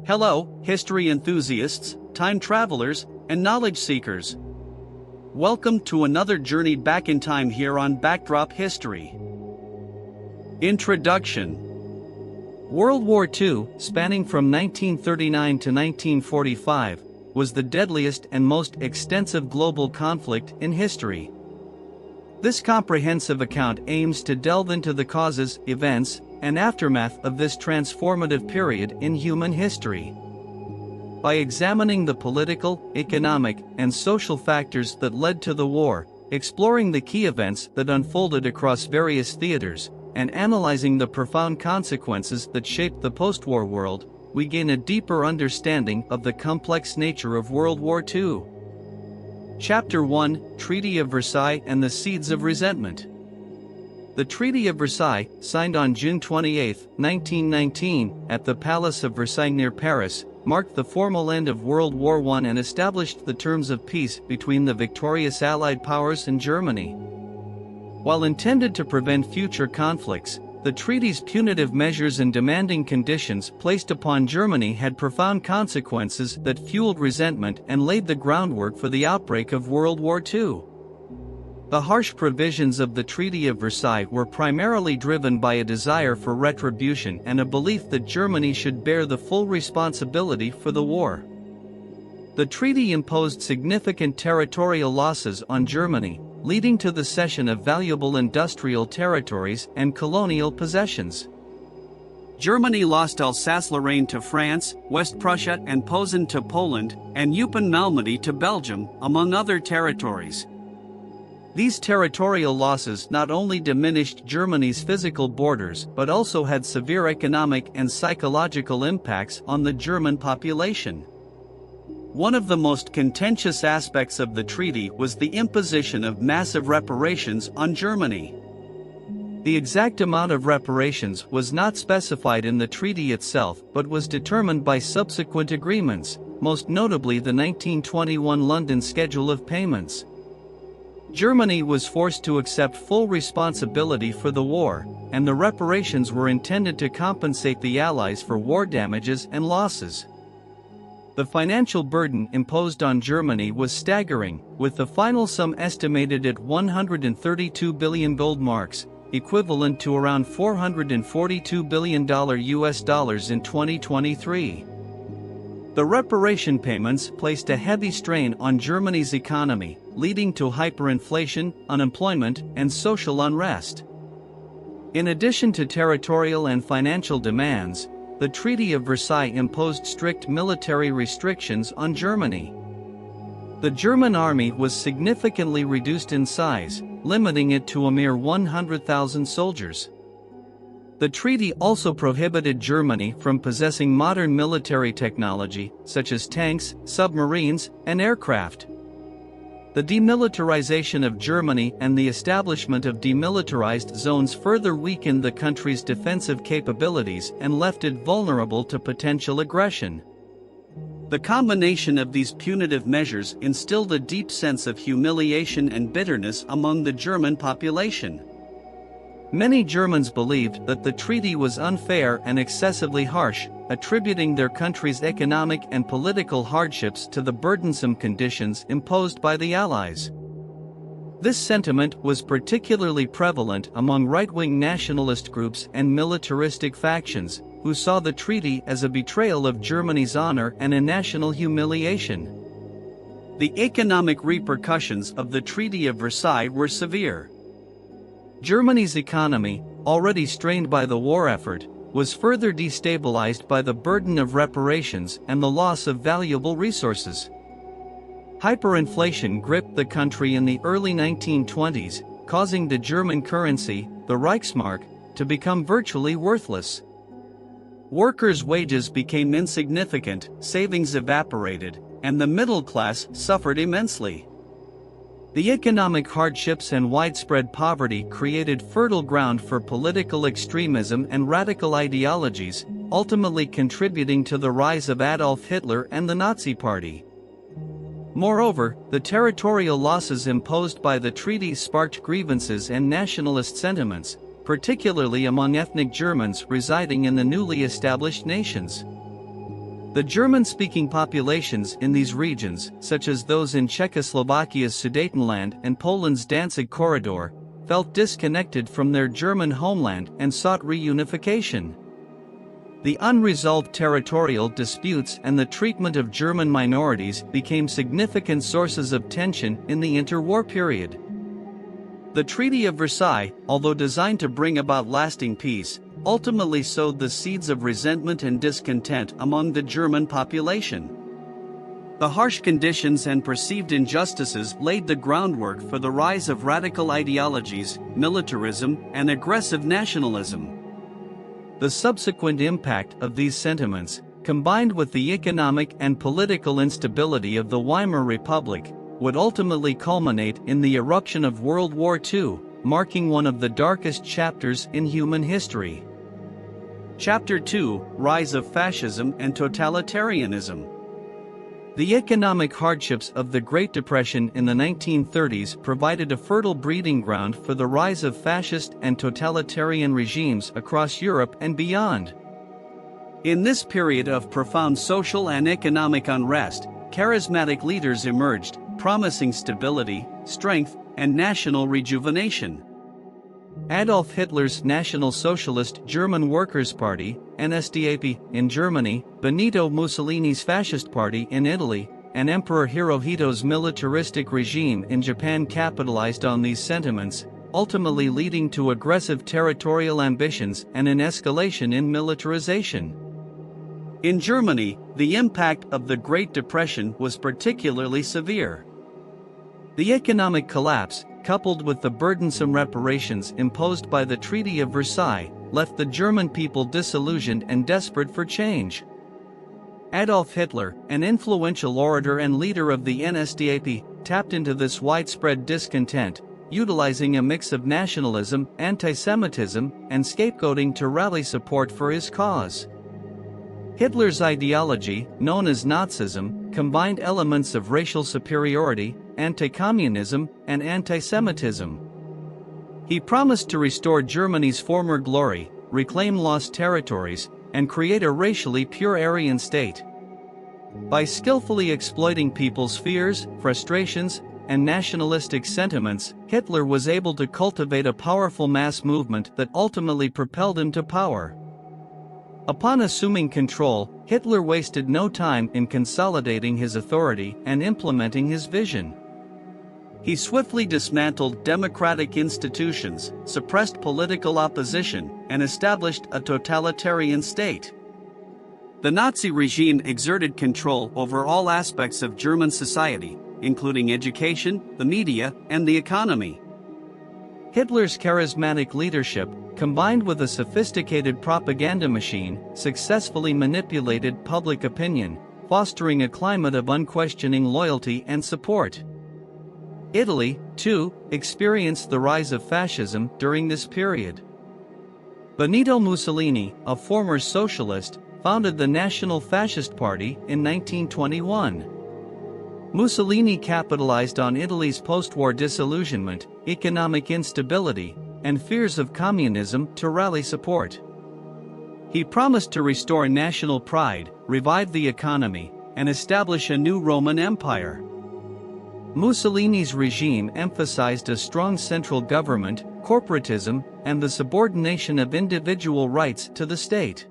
Hello, history enthusiasts, time travelers, and knowledge seekers. Welcome to another journey back in time here on Backdrop History. Introduction. World War II, spanning from 1939 to 1945, was the deadliest and most extensive global conflict in history. This comprehensive account aims to delve into the causes, events, and aftermath of this transformative period in human history. By examining the political, economic, and social factors that led to the war, exploring the key events that unfolded across various theaters, and analyzing the profound consequences that shaped the post-war world, we gain a deeper understanding of the complex nature of World War II. Chapter 1: Treaty of Versailles and the Seeds of Resentment. The Treaty of Versailles, signed on June 28, 1919, at the Palace of Versailles near Paris, marked the formal end of World War I and established the terms of peace between the victorious Allied powers and Germany. While intended to prevent future conflicts, the treaty's punitive measures and demanding conditions placed upon Germany had profound consequences that fueled resentment and laid the groundwork for the outbreak of World War II. The harsh provisions of the Treaty of Versailles were primarily driven by a desire for retribution and a belief that Germany should bear the full responsibility for the war. The treaty imposed significant territorial losses on Germany, leading to the cession of valuable industrial territories and colonial possessions. Germany lost Alsace-Lorraine to France, West Prussia and Posen to Poland, and Eupen-Malmedy to Belgium, among other territories. These territorial losses not only diminished Germany's physical borders but also had severe economic and psychological impacts on the German population. One of the most contentious aspects of the treaty was the imposition of massive reparations on Germany. The exact amount of reparations was not specified in the treaty itself but was determined by subsequent agreements, most notably the 1921 London Schedule of Payments. Germany was forced to accept full responsibility for the war, and the reparations were intended to compensate the Allies for war damages and losses. The financial burden imposed on Germany was staggering, with the final sum estimated at 132 billion gold marks, equivalent to around $442 billion US in 2023. The reparation payments placed a heavy strain on Germany's economy, leading to hyperinflation, unemployment, and social unrest. In addition to territorial and financial demands, the Treaty of Versailles imposed strict military restrictions on Germany. The German army was significantly reduced in size, limiting it to a mere 100,000 soldiers. The treaty also prohibited Germany from possessing modern military technology, such as tanks, submarines, and aircraft. The demilitarization of Germany and the establishment of demilitarized zones further weakened the country's defensive capabilities and left it vulnerable to potential aggression. The combination of these punitive measures instilled a deep sense of humiliation and bitterness among the German population. Many Germans believed that the treaty was unfair and excessively harsh, attributing their country's economic and political hardships to the burdensome conditions imposed by the Allies. This sentiment was particularly prevalent among right-wing nationalist groups and militaristic factions, who saw the treaty as a betrayal of Germany's honor and a national humiliation. The economic repercussions of the Treaty of Versailles were severe. Germany's economy, already strained by the war effort, was further destabilized by the burden of reparations and the loss of valuable resources. Hyperinflation gripped the country in the early 1920s, causing the German currency, the Reichsmark, to become virtually worthless. Workers' wages became insignificant, savings evaporated, and the middle class suffered immensely. The economic hardships and widespread poverty created fertile ground for political extremism and radical ideologies, ultimately contributing to the rise of Adolf Hitler and the Nazi Party. Moreover, the territorial losses imposed by the treaty sparked grievances and nationalist sentiments, particularly among ethnic Germans residing in the newly established nations. The German-speaking populations in these regions, such as those in Czechoslovakia's Sudetenland and Poland's Danzig corridor, felt disconnected from their German homeland and sought reunification. The unresolved territorial disputes and the treatment of German minorities became significant sources of tension in the interwar period. The Treaty of Versailles, although designed to bring about lasting peace, ultimately sowed the seeds of resentment and discontent among the German population. The harsh conditions and perceived injustices laid the groundwork for the rise of radical ideologies, militarism, and aggressive nationalism. The subsequent impact of these sentiments, combined with the economic and political instability of the Weimar Republic, would ultimately culminate in the eruption of World War II, marking one of the darkest chapters in human history. Chapter 2: Rise of Fascism and Totalitarianism. The economic hardships of the Great Depression in the 1930s provided a fertile breeding ground for the rise of fascist and totalitarian regimes across Europe and beyond. In this period of profound social and economic unrest, charismatic leaders emerged, promising stability, strength, and national rejuvenation. Adolf Hitler's National Socialist German Workers' Party, NSDAP, in Germany, Benito Mussolini's Fascist Party in Italy, and Emperor Hirohito's militaristic regime in Japan capitalized on these sentiments, ultimately leading to aggressive territorial ambitions and an escalation in militarization. In Germany, the impact of the Great Depression was particularly severe. The economic collapse, coupled with the burdensome reparations imposed by the Treaty of Versailles, left the German people disillusioned and desperate for change. Adolf Hitler, an influential orator and leader of the NSDAP, tapped into this widespread discontent, utilizing a mix of nationalism, anti-Semitism, and scapegoating to rally support for his cause. Hitler's ideology, known as Nazism, combined elements of racial superiority, anti-communism, and anti-Semitism. He promised to restore Germany's former glory, reclaim lost territories, and create a racially pure Aryan state. By skillfully exploiting people's fears, frustrations, and nationalistic sentiments, Hitler was able to cultivate a powerful mass movement that ultimately propelled him to power. Upon assuming control, Hitler wasted no time in consolidating his authority and implementing his vision. He swiftly dismantled democratic institutions, suppressed political opposition, and established a totalitarian state. The Nazi regime exerted control over all aspects of German society, including education, the media, and the economy. Hitler's charismatic leadership, combined with a sophisticated propaganda machine, successfully manipulated public opinion, fostering a climate of unquestioning loyalty and support. Italy, too, experienced the rise of fascism during this period. Benito Mussolini, a former socialist, founded the National Fascist Party in 1921. Mussolini capitalized on Italy's post-war disillusionment, economic instability, and fears of communism to rally support. He promised to restore national pride, revive the economy, and establish a new Roman Empire. Mussolini's regime emphasized a strong central government, corporatism, and the subordination of individual rights to the state.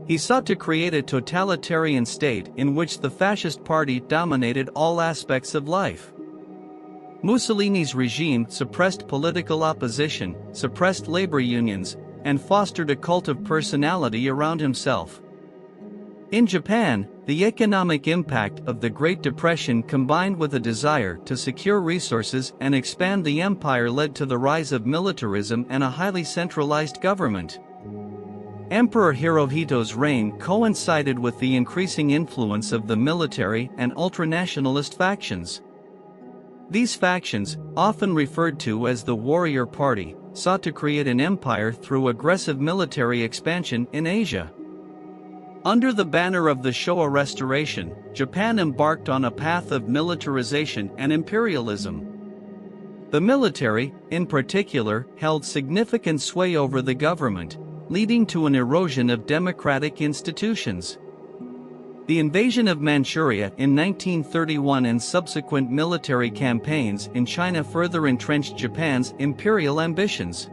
He sought to create a totalitarian state in which the fascist party dominated all aspects of life. Mussolini's regime suppressed political opposition, suppressed labor unions, and fostered a cult of personality around himself. In Japan, the economic impact of the Great Depression combined with a desire to secure resources and expand the empire led to the rise of militarism and a highly centralized government. Emperor Hirohito's reign coincided with the increasing influence of the military and ultranationalist factions. These factions, often referred to as the Warrior Party, sought to create an empire through aggressive military expansion in Asia. Under the banner of the Showa Restoration, Japan embarked on a path of militarization and imperialism. The military, in particular, held significant sway over the government, leading to an erosion of democratic institutions. The invasion of Manchuria in 1931 and subsequent military campaigns in China further entrenched Japan's imperial ambitions.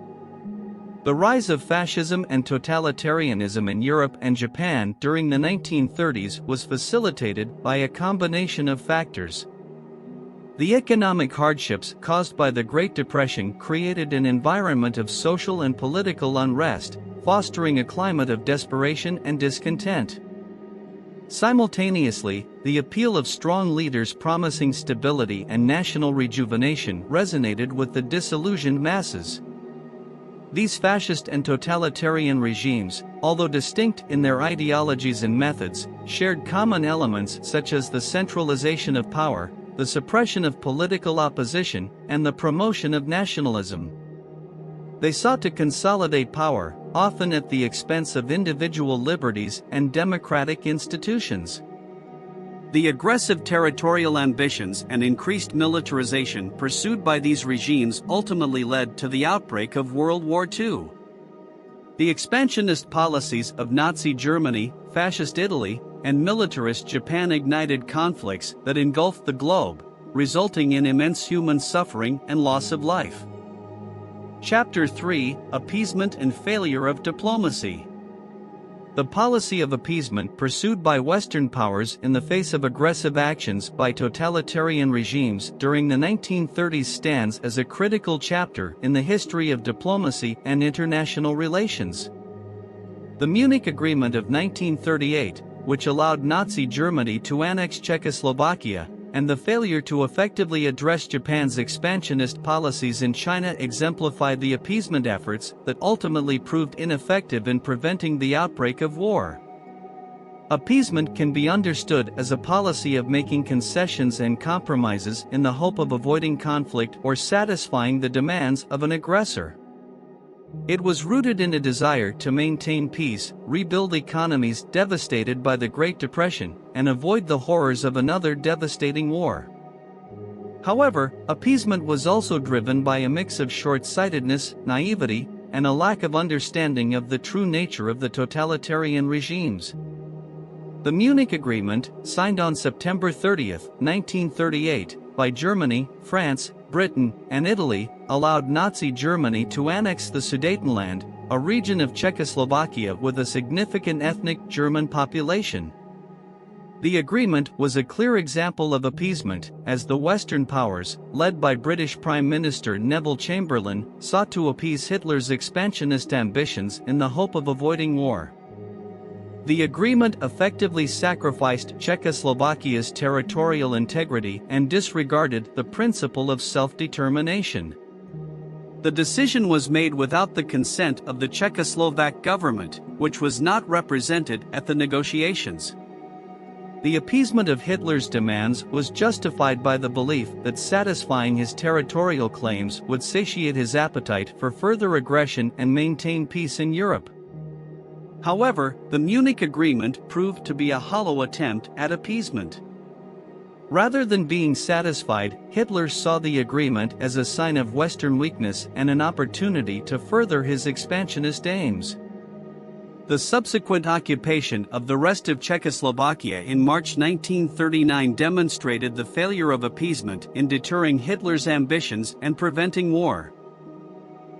The rise of fascism and totalitarianism in Europe and Japan during the 1930s was facilitated by a combination of factors. The economic hardships caused by the Great Depression created an environment of social and political unrest, fostering a climate of desperation and discontent. Simultaneously, the appeal of strong leaders promising stability and national rejuvenation resonated with the disillusioned masses. These fascist and totalitarian regimes, although distinct in their ideologies and methods, shared common elements such as the centralization of power, the suppression of political opposition, and the promotion of nationalism. They sought to consolidate power, often at the expense of individual liberties and democratic institutions. The aggressive territorial ambitions and increased militarization pursued by these regimes ultimately led to the outbreak of World War II. The expansionist policies of Nazi Germany, Fascist Italy, and militarist Japan ignited conflicts that engulfed the globe, resulting in immense human suffering and loss of life. Chapter 3: Appeasement and Failure of Diplomacy. The policy of appeasement pursued by Western powers in the face of aggressive actions by totalitarian regimes during the 1930s stands as a critical chapter in the history of diplomacy and international relations. The Munich Agreement of 1938, which allowed Nazi Germany to annex Czechoslovakia, and the failure to effectively address Japan's expansionist policies in China exemplified the appeasement efforts that ultimately proved ineffective in preventing the outbreak of war. Appeasement can be understood as a policy of making concessions and compromises in the hope of avoiding conflict or satisfying the demands of an aggressor. It was rooted in a desire to maintain peace, rebuild economies devastated by the Great Depression, and avoid the horrors of another devastating war. However, appeasement was also driven by a mix of short-sightedness, naivety, and a lack of understanding of the true nature of the totalitarian regimes. The Munich Agreement, signed on September 30, 1938, by Germany, France, Britain, and Italy, allowed Nazi Germany to annex the Sudetenland, a region of Czechoslovakia with a significant ethnic German population. The agreement was a clear example of appeasement, as the Western powers, led by British Prime Minister Neville Chamberlain, sought to appease Hitler's expansionist ambitions in the hope of avoiding war. The agreement effectively sacrificed Czechoslovakia's territorial integrity and disregarded the principle of self-determination. The decision was made without the consent of the Czechoslovak government, which was not represented at the negotiations. The appeasement of Hitler's demands was justified by the belief that satisfying his territorial claims would satiate his appetite for further aggression and maintain peace in Europe. However, the Munich Agreement proved to be a hollow attempt at appeasement. Rather than being satisfied, Hitler saw the agreement as a sign of Western weakness and an opportunity to further his expansionist aims. The subsequent occupation of the rest of Czechoslovakia in March 1939 demonstrated the failure of appeasement in deterring Hitler's ambitions and preventing war.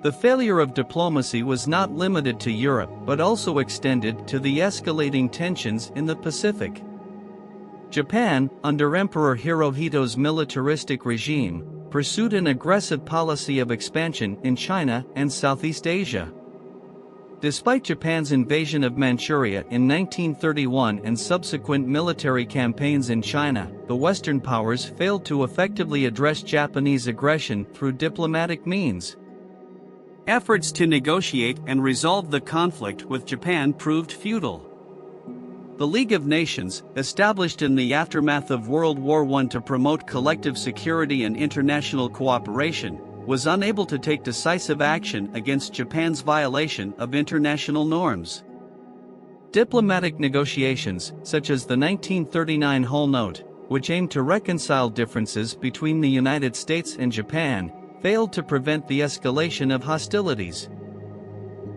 The failure of diplomacy was not limited to Europe but also extended to the escalating tensions in the Pacific. Japan, under Emperor Hirohito's militaristic regime, pursued an aggressive policy of expansion in China and Southeast Asia. Despite Japan's invasion of Manchuria in 1931 and subsequent military campaigns in China, the Western powers failed to effectively address Japanese aggression through diplomatic means. Efforts to negotiate and resolve the conflict with Japan proved futile. The League of Nations, established in the aftermath of World War I to promote collective security and international cooperation, was unable to take decisive action against Japan's violation of international norms. Diplomatic negotiations, such as the 1939 Hull Note, which aimed to reconcile differences between the United States and Japan, failed to prevent the escalation of hostilities.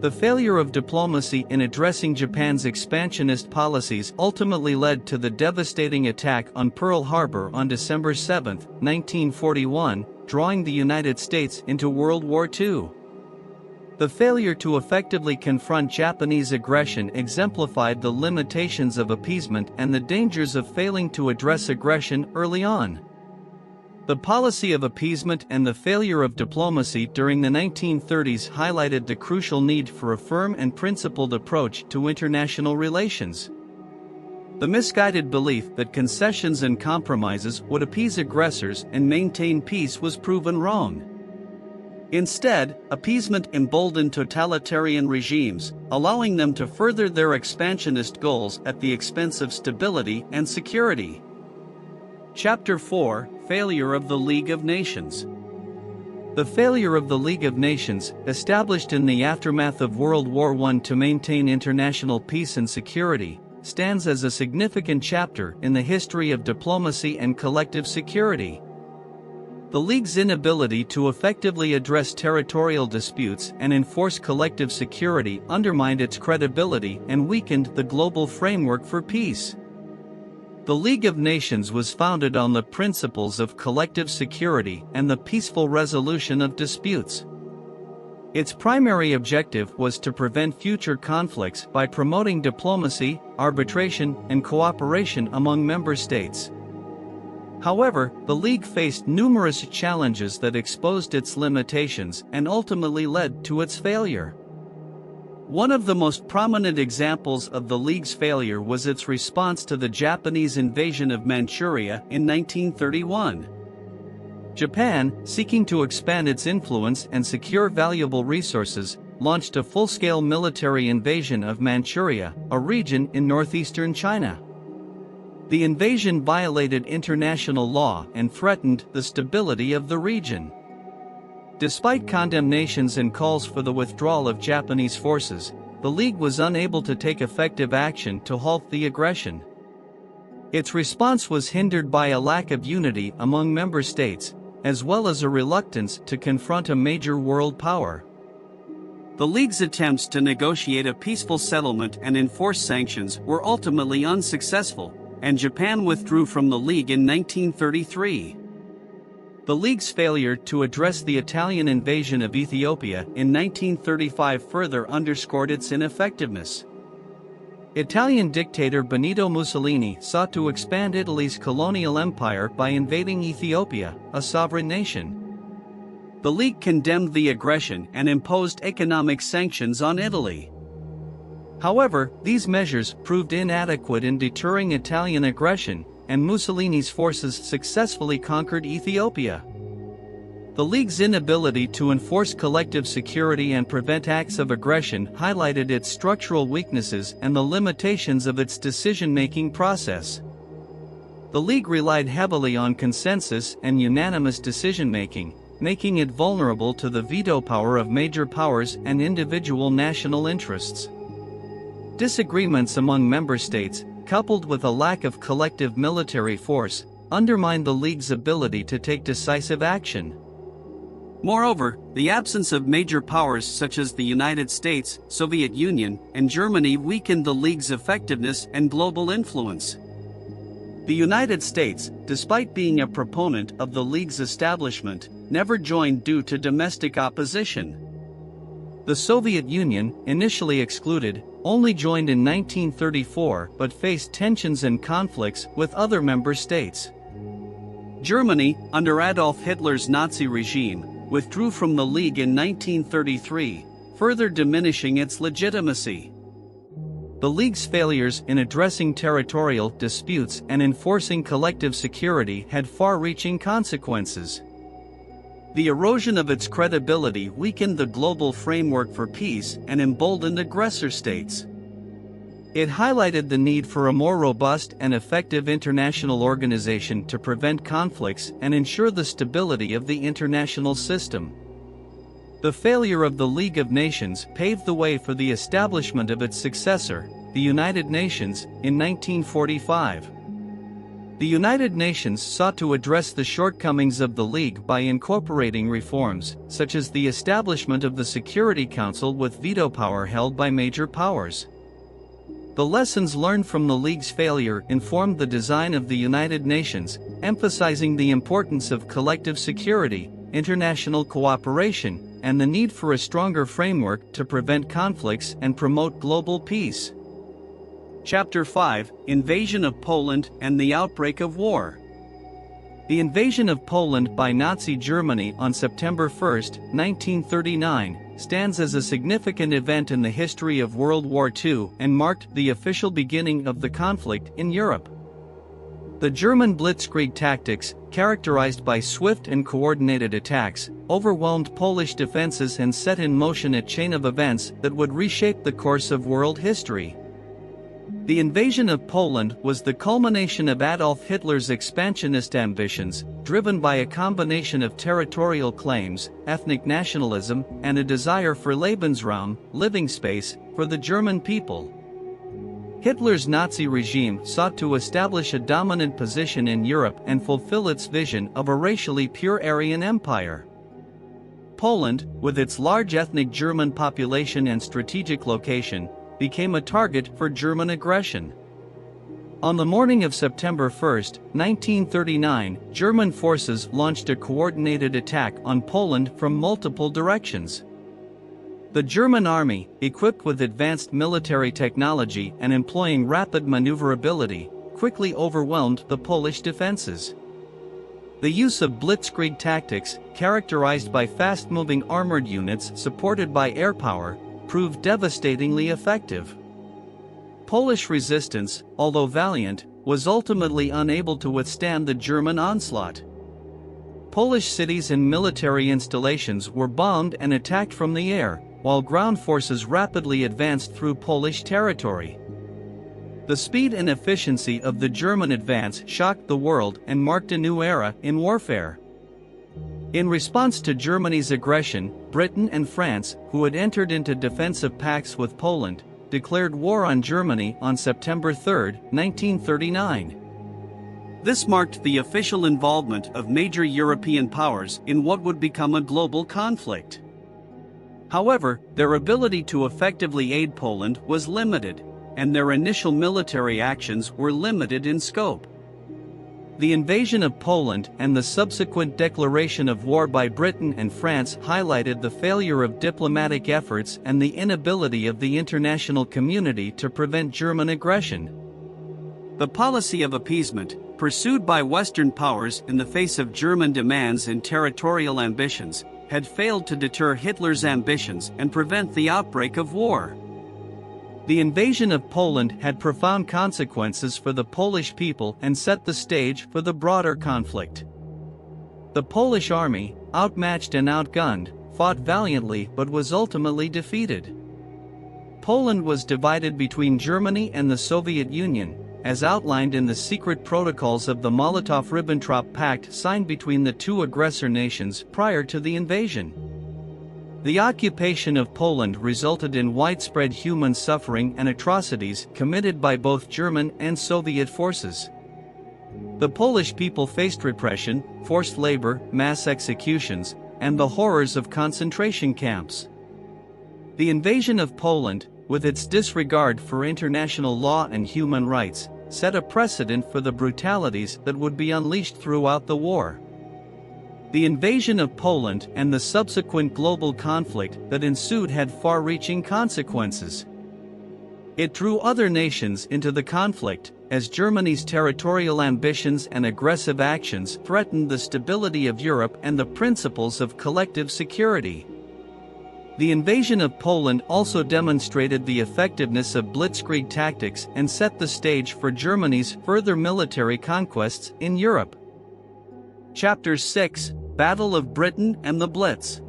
The failure of diplomacy in addressing Japan's expansionist policies ultimately led to the devastating attack on Pearl Harbor on December 7, 1941, drawing the United States into World War II. The failure to effectively confront Japanese aggression exemplified the limitations of appeasement and the dangers of failing to address aggression early on. The policy of appeasement and the failure of diplomacy during the 1930s highlighted the crucial need for a firm and principled approach to international relations. The misguided belief that concessions and compromises would appease aggressors and maintain peace was proven wrong. Instead, appeasement emboldened totalitarian regimes, allowing them to further their expansionist goals at the expense of stability and security. Chapter 4: Failure of the League of Nations. The failure of the League of Nations, established in the aftermath of World War I to maintain international peace and security, stands as a significant chapter in the history of diplomacy and collective security. The League's inability to effectively address territorial disputes and enforce collective security undermined its credibility and weakened the global framework for peace. The League of Nations was founded on the principles of collective security and the peaceful resolution of disputes. Its primary objective was to prevent future conflicts by promoting diplomacy, arbitration, and cooperation among member states. However, the League faced numerous challenges that exposed its limitations and ultimately led to its failure. One of the most prominent examples of the League's failure was its response to the Japanese invasion of Manchuria in 1931. Japan, seeking to expand its influence and secure valuable resources, launched a full-scale military invasion of Manchuria, a region in northeastern China. The invasion violated international law and threatened the stability of the region. Despite condemnations and calls for the withdrawal of Japanese forces, the League was unable to take effective action to halt the aggression. Its response was hindered by a lack of unity among member states, as well as a reluctance to confront a major world power. The League's attempts to negotiate a peaceful settlement and enforce sanctions were ultimately unsuccessful, and Japan withdrew from the League in 1933. The League's failure to address the Italian invasion of Ethiopia in 1935 further underscored its ineffectiveness. Italian dictator Benito Mussolini sought to expand Italy's colonial empire by invading Ethiopia, a sovereign nation. The League condemned the aggression and imposed economic sanctions on Italy. However, these measures proved inadequate in deterring Italian aggression, and Mussolini's forces successfully conquered Ethiopia. The League's inability to enforce collective security and prevent acts of aggression highlighted its structural weaknesses and the limitations of its decision-making process. The League relied heavily on consensus and unanimous decision-making, making it vulnerable to the veto power of major powers and individual national interests. Disagreements among member states, coupled with a lack of collective military force, undermined the League's ability to take decisive action. Moreover, the absence of major powers such as the United States, Soviet Union, and Germany weakened the League's effectiveness and global influence. The United States, despite being a proponent of the League's establishment, never joined due to domestic opposition. The Soviet Union, initially excluded, only joined in 1934 but faced tensions and conflicts with other member states. Germany, under Adolf Hitler's Nazi regime, withdrew from the League in 1933, further diminishing its legitimacy. The League's failures in addressing territorial disputes and enforcing collective security had far-reaching consequences. The erosion of its credibility weakened the global framework for peace and emboldened aggressor states. It highlighted the need for a more robust and effective international organization to prevent conflicts and ensure the stability of the international system. The failure of the League of Nations paved the way for the establishment of its successor, the United Nations, in 1945. The United Nations sought to address the shortcomings of the League by incorporating reforms, such as the establishment of the Security Council with veto power held by major powers. The lessons learned from the League's failure informed the design of the United Nations, emphasizing the importance of collective security, international cooperation, and the need for a stronger framework to prevent conflicts and promote global peace. Chapter 5: Invasion of Poland and the Outbreak of War. The invasion of Poland by Nazi Germany on September 1, 1939, stands as a significant event in the history of World War II and marked the official beginning of the conflict in Europe. The German blitzkrieg tactics, characterized by swift and coordinated attacks, overwhelmed Polish defenses and set in motion a chain of events that would reshape the course of world history. The invasion of Poland was the culmination of Adolf Hitler's expansionist ambitions, driven by a combination of territorial claims, ethnic nationalism, and a desire for Lebensraum, living space, for the German people. Hitler's Nazi regime sought to establish a dominant position in Europe and fulfill its vision of a racially pure Aryan empire. Poland, with its large ethnic German population and strategic location, became a target for German aggression. On the morning of September 1, 1939, German forces launched a coordinated attack on Poland from multiple directions. The German army, equipped with advanced military technology and employing rapid maneuverability, quickly overwhelmed the Polish defenses. The use of blitzkrieg tactics, characterized by fast-moving armored units supported by air power, proved devastatingly effective. Polish resistance, although valiant, was ultimately unable to withstand the German onslaught. Polish cities and military installations were bombed and attacked from the air, while ground forces rapidly advanced through Polish territory. The speed and efficiency of the German advance shocked the world and marked a new era in warfare. In response to Germany's aggression, Britain and France, who had entered into defensive pacts with Poland, declared war on Germany on September 3, 1939. This marked the official involvement of major European powers in what would become a global conflict. However, their ability to effectively aid Poland was limited, and their initial military actions were limited in scope. The invasion of Poland and the subsequent declaration of war by Britain and France highlighted the failure of diplomatic efforts and the inability of the international community to prevent German aggression. The policy of appeasement, pursued by Western powers in the face of German demands and territorial ambitions, had failed to deter Hitler's ambitions and prevent the outbreak of war. The invasion of Poland had profound consequences for the Polish people and set the stage for the broader conflict. The Polish army, outmatched and outgunned, fought valiantly but was ultimately defeated. Poland was divided between Germany and the Soviet Union, as outlined in the secret protocols of the Molotov-Ribbentrop Pact signed between the two aggressor nations prior to the invasion. The occupation of Poland resulted in widespread human suffering and atrocities committed by both German and Soviet forces. The Polish people faced repression, forced labor, mass executions, and the horrors of concentration camps. The invasion of Poland, with its disregard for international law and human rights, set a precedent for the brutalities that would be unleashed throughout the war. The invasion of Poland and the subsequent global conflict that ensued had far-reaching consequences. It drew other nations into the conflict, as Germany's territorial ambitions and aggressive actions threatened the stability of Europe and the principles of collective security. The invasion of Poland also demonstrated the effectiveness of blitzkrieg tactics and set the stage for Germany's further military conquests in Europe. Chapter 6: Battle of Britain and the Blitz.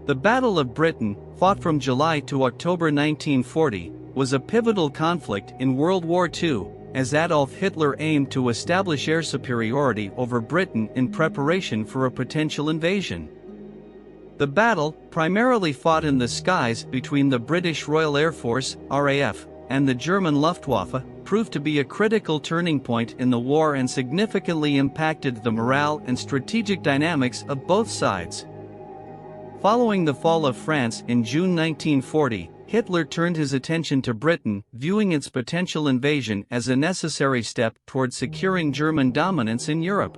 The Battle of Britain, fought from July to October 1940, was a pivotal conflict in World War II, as Adolf Hitler aimed to establish air superiority over Britain in preparation for a potential invasion. The battle, primarily fought in the skies between the British Royal Air Force (RAF) and the German Luftwaffe proved to be a critical turning point in the war and significantly impacted the morale and strategic dynamics of both sides. Following the fall of France in June 1940, Hitler turned his attention to Britain, viewing its potential invasion as a necessary step toward securing German dominance in Europe.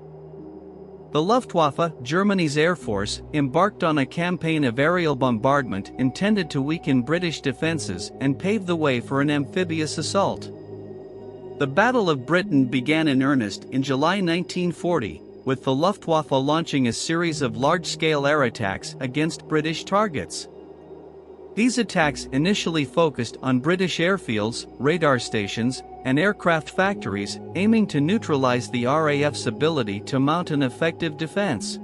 The Luftwaffe, Germany's air force, embarked on a campaign of aerial bombardment intended to weaken British defenses and pave the way for an amphibious assault. The Battle of Britain began in earnest in July 1940, with the Luftwaffe launching a series of large-scale air attacks against British targets. These attacks initially focused on British airfields, radar stations, and aircraft factories, aiming to neutralize the RAF's ability to mount an effective defense.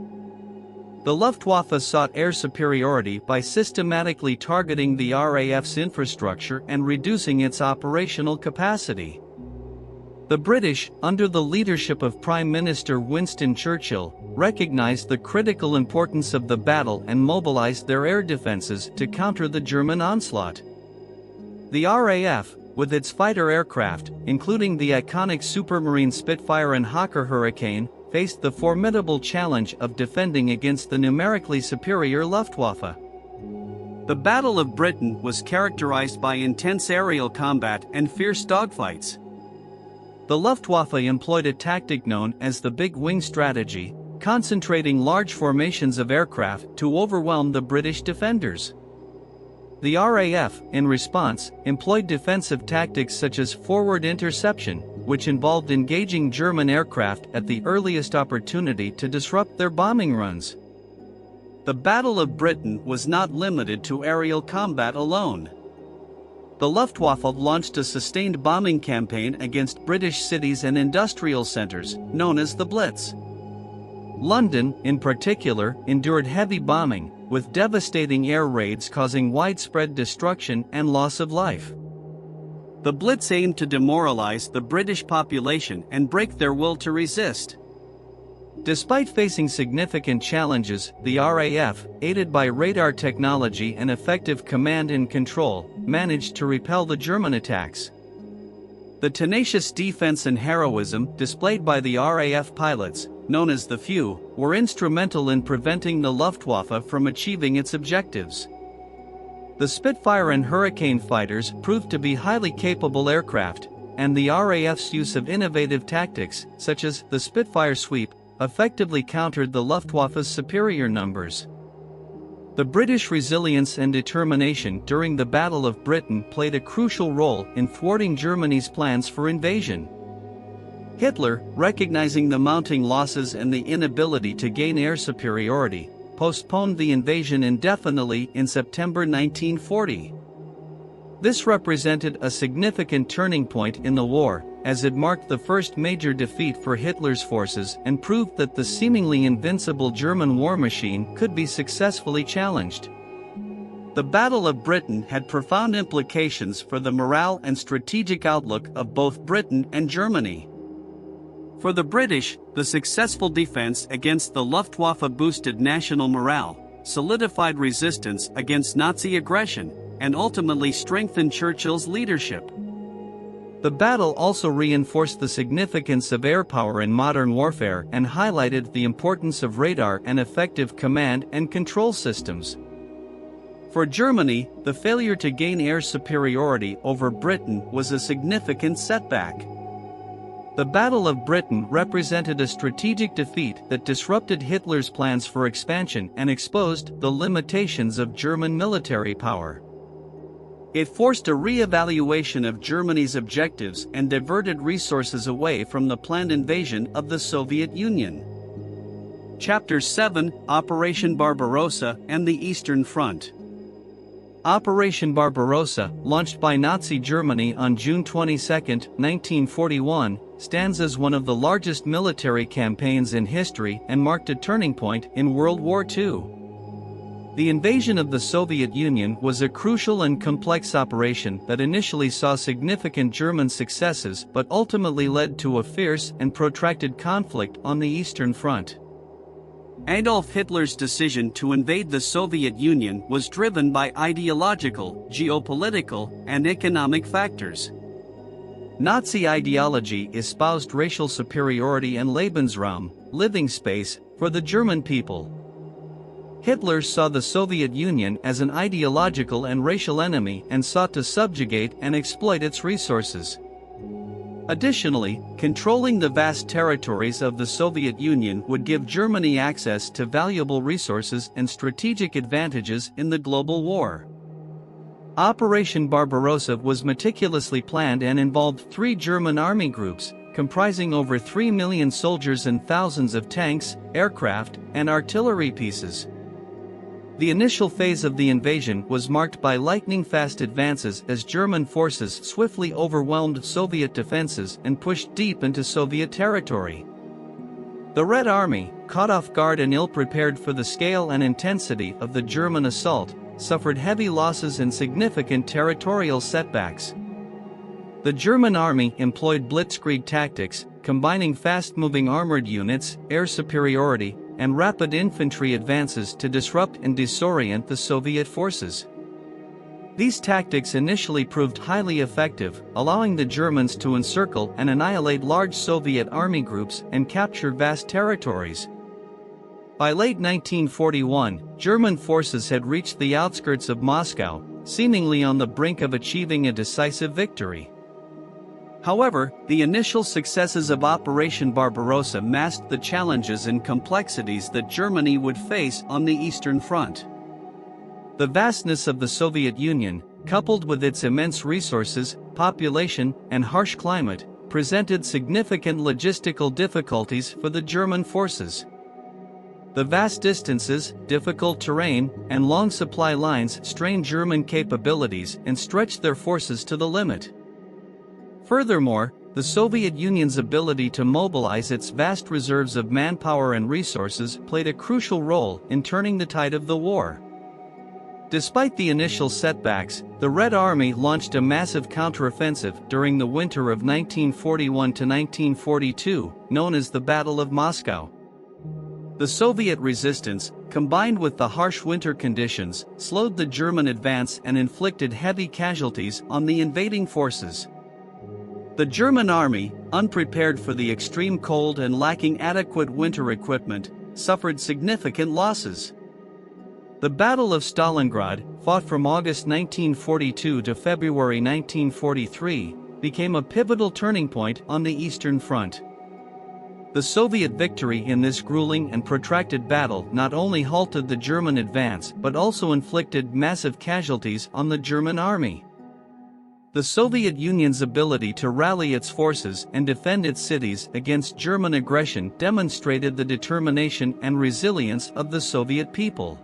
The Luftwaffe sought air superiority by systematically targeting the RAF's infrastructure and reducing its operational capacity. The British, under the leadership of Prime Minister Winston Churchill, recognized the critical importance of the battle and mobilized their air defenses to counter the German onslaught. The RAF, with its fighter aircraft, including the iconic Supermarine Spitfire and Hawker Hurricane, faced the formidable challenge of defending against the numerically superior Luftwaffe. The Battle of Britain was characterized by intense aerial combat and fierce dogfights. The Luftwaffe employed a tactic known as the Big Wing strategy, concentrating large formations of aircraft to overwhelm the British defenders. The RAF, in response, employed defensive tactics such as forward interception, which involved engaging German aircraft at the earliest opportunity to disrupt their bombing runs. The Battle of Britain was not limited to aerial combat alone. The Luftwaffe launched a sustained bombing campaign against British cities and industrial centers, known as the Blitz. London, in particular, endured heavy bombing, with devastating air raids causing widespread destruction and loss of life. The Blitz aimed to demoralize the British population and break their will to resist. Despite facing significant challenges, the RAF, aided by radar technology and effective command and control, managed to repel the German attacks. The tenacious defense and heroism displayed by the RAF pilots, known as the Few, were instrumental in preventing the Luftwaffe from achieving its objectives. The Spitfire and Hurricane fighters proved to be highly capable aircraft, and the RAF's use of innovative tactics, such as the Spitfire sweep, effectively countered the Luftwaffe's superior numbers. The British resilience and determination during the Battle of Britain played a crucial role in thwarting Germany's plans for invasion. Hitler, recognizing the mounting losses and the inability to gain air superiority, postponed the invasion indefinitely in September 1940. This represented a significant turning point in the war, as it marked the first major defeat for Hitler's forces and proved that the seemingly invincible German war machine could be successfully challenged. The Battle of Britain had profound implications for the morale and strategic outlook of both Britain and Germany. For the British, the successful defense against the Luftwaffe boosted national morale, solidified resistance against Nazi aggression, and ultimately strengthened Churchill's leadership. The battle also reinforced the significance of air power in modern warfare and highlighted the importance of radar and effective command and control systems. For Germany, the failure to gain air superiority over Britain was a significant setback. The Battle of Britain represented a strategic defeat that disrupted Hitler's plans for expansion and exposed the limitations of German military power. It forced a re-evaluation of Germany's objectives and diverted resources away from the planned invasion of the Soviet Union. Chapter 7: Operation Barbarossa and the Eastern Front. Operation Barbarossa, launched by Nazi Germany on June 22, 1941, stands as one of the largest military campaigns in history and marked a turning point in World War II. The invasion of the Soviet Union was a crucial and complex operation that initially saw significant German successes but ultimately led to a fierce and protracted conflict on the Eastern Front. Adolf Hitler's decision to invade the Soviet Union was driven by ideological, geopolitical, and economic factors. Nazi ideology espoused racial superiority and Lebensraum, living space, for the German people. Hitler saw the Soviet Union as an ideological and racial enemy and sought to subjugate and exploit its resources. Additionally, controlling the vast territories of the Soviet Union would give Germany access to valuable resources and strategic advantages in the global war. Operation Barbarossa was meticulously planned and involved 3 German army groups, comprising over 3 million soldiers and thousands of tanks, aircraft, and artillery pieces. The initial phase of the invasion was marked by lightning-fast advances as German forces swiftly overwhelmed Soviet defenses and pushed deep into Soviet territory. The Red Army, caught off guard and ill-prepared for the scale and intensity of the German assault, suffered heavy losses and significant territorial setbacks. The German army employed blitzkrieg tactics, combining fast-moving armored units, air superiority, and rapid infantry advances to disrupt and disorient the Soviet forces. These tactics initially proved highly effective, allowing the Germans to encircle and annihilate large Soviet army groups and capture vast territories. By late 1941, German forces had reached the outskirts of Moscow, seemingly on the brink of achieving a decisive victory. However, the initial successes of Operation Barbarossa masked the challenges and complexities that Germany would face on the Eastern Front. The vastness of the Soviet Union, coupled with its immense resources, population, and harsh climate, presented significant logistical difficulties for the German forces. The vast distances, difficult terrain, and long supply lines strained German capabilities and stretched their forces to the limit. Furthermore, the Soviet Union's ability to mobilize its vast reserves of manpower and resources played a crucial role in turning the tide of the war. Despite the initial setbacks, the Red Army launched a massive counteroffensive during the winter of 1941 to 1942, known as the Battle of Moscow. The Soviet resistance, combined with the harsh winter conditions, slowed the German advance and inflicted heavy casualties on the invading forces. The German army, unprepared for the extreme cold and lacking adequate winter equipment, suffered significant losses. The Battle of Stalingrad, fought from August 1942 to February 1943, became a pivotal turning point on the Eastern Front. The Soviet victory in this grueling and protracted battle not only halted the German advance but also inflicted massive casualties on the German army. The Soviet Union's ability to rally its forces and defend its cities against German aggression demonstrated the determination and resilience of the Soviet people.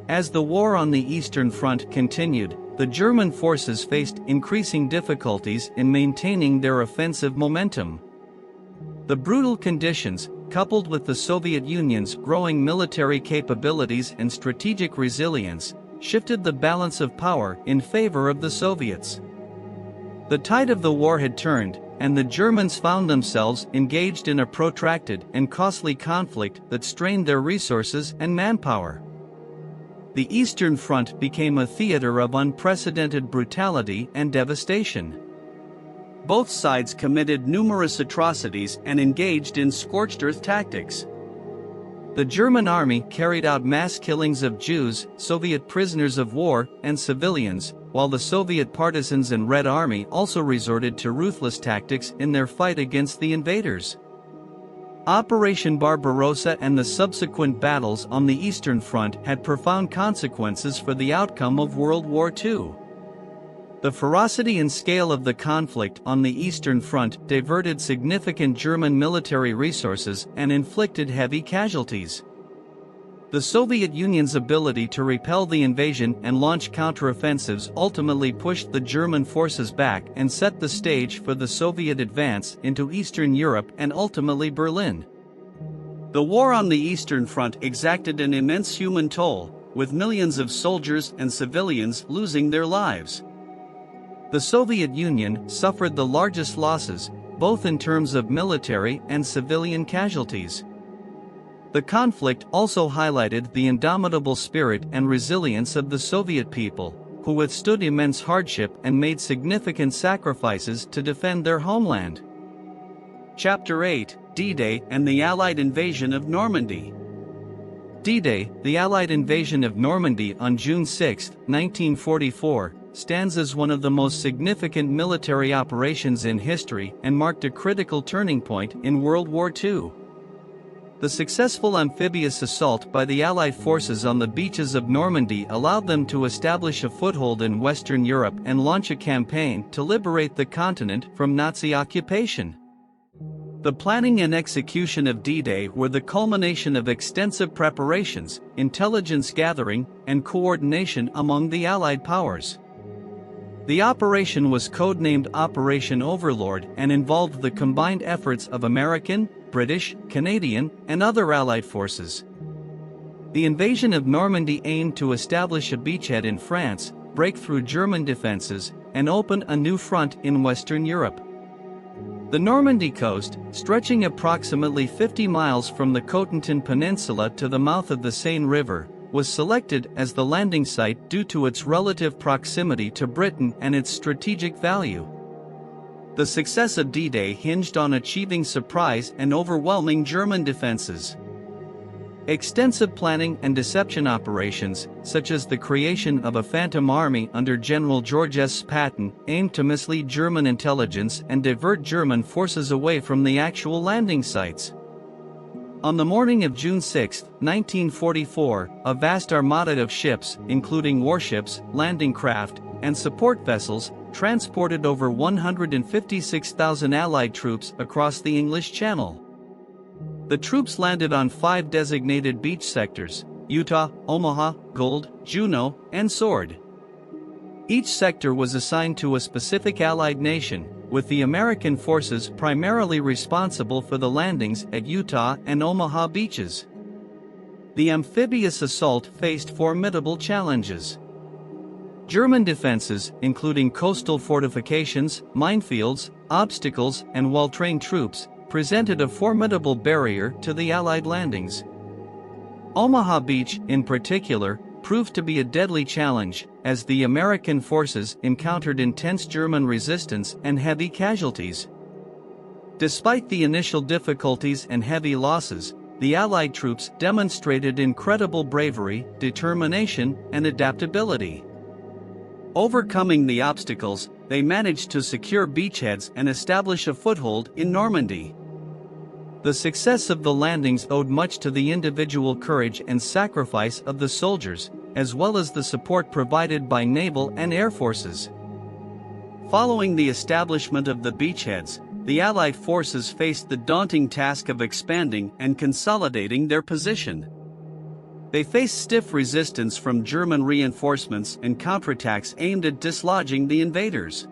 As the war on the Eastern Front continued, the German forces faced increasing difficulties in maintaining their offensive momentum. The brutal conditions, coupled with the Soviet Union's growing military capabilities and strategic resilience, shifted the balance of power in favor of the Soviets. The tide of the war had turned, and the Germans found themselves engaged in a protracted and costly conflict that strained their resources and manpower. The Eastern Front became a theater of unprecedented brutality and devastation. Both sides committed numerous atrocities and engaged in scorched earth tactics. The German army carried out mass killings of Jews, Soviet prisoners of war, and civilians, while the Soviet partisans and Red Army also resorted to ruthless tactics in their fight against the invaders. Operation Barbarossa and the subsequent battles on the Eastern Front had profound consequences for the outcome of World War II. The ferocity and scale of the conflict on the Eastern Front diverted significant German military resources and inflicted heavy casualties. The Soviet Union's ability to repel the invasion and launch counteroffensives ultimately pushed the German forces back and set the stage for the Soviet advance into Eastern Europe and ultimately Berlin. The war on the Eastern Front exacted an immense human toll, with millions of soldiers and civilians losing their lives. The Soviet Union suffered the largest losses, both in terms of military and civilian casualties. The conflict also highlighted the indomitable spirit and resilience of the Soviet people, who withstood immense hardship and made significant sacrifices to defend their homeland. Chapter 8: D-Day and the Allied Invasion of Normandy. D-Day, the Allied invasion of Normandy on June 6, 1944, stands as one of the most significant military operations in history and marked a critical turning point in World War II. The successful amphibious assault by the Allied forces on the beaches of Normandy allowed them to establish a foothold in Western Europe and launch a campaign to liberate the continent from Nazi occupation. The planning and execution of D-Day were the culmination of extensive preparations, intelligence gathering, and coordination among the Allied powers. The operation was codenamed Operation Overlord and involved the combined efforts of American, British, Canadian, and other Allied forces. The invasion of Normandy aimed to establish a beachhead in France, break through German defenses, and open a new front in Western Europe. The Normandy coast, stretching approximately 50 miles from the Cotentin Peninsula to the mouth of the Seine River, was selected as the landing site due to its relative proximity to Britain and its strategic value. The success of D-Day hinged on achieving surprise and overwhelming German defenses. Extensive planning and deception operations, such as the creation of a phantom army under General George S. Patton, aimed to mislead German intelligence and divert German forces away from the actual landing sites. On the morning of June 6, 1944, a vast armada of ships, including warships, landing craft, and support vessels, transported over 156,000 Allied troops across the English Channel. The troops landed on 5 designated beach sectors: Utah, Omaha, Gold, Juno, and Sword. Each sector was assigned to a specific Allied nation, with the American forces primarily responsible for the landings at Utah and Omaha beaches. The amphibious assault faced formidable challenges. German defenses, including coastal fortifications, minefields, obstacles, and well-trained troops, presented a formidable barrier to the Allied landings. Omaha Beach, in particular, proved to be a deadly challenge, as the American forces encountered intense German resistance and heavy casualties. Despite the initial difficulties and heavy losses, the Allied troops demonstrated incredible bravery, determination, and adaptability. Overcoming the obstacles, they managed to secure beachheads and establish a foothold in Normandy. The success of the landings owed much to the individual courage and sacrifice of the soldiers, as well as the support provided by naval and air forces. Following the establishment of the beachheads, the Allied forces faced the daunting task of expanding and consolidating their position. They faced stiff resistance from German reinforcements and counterattacks aimed at dislodging the invaders.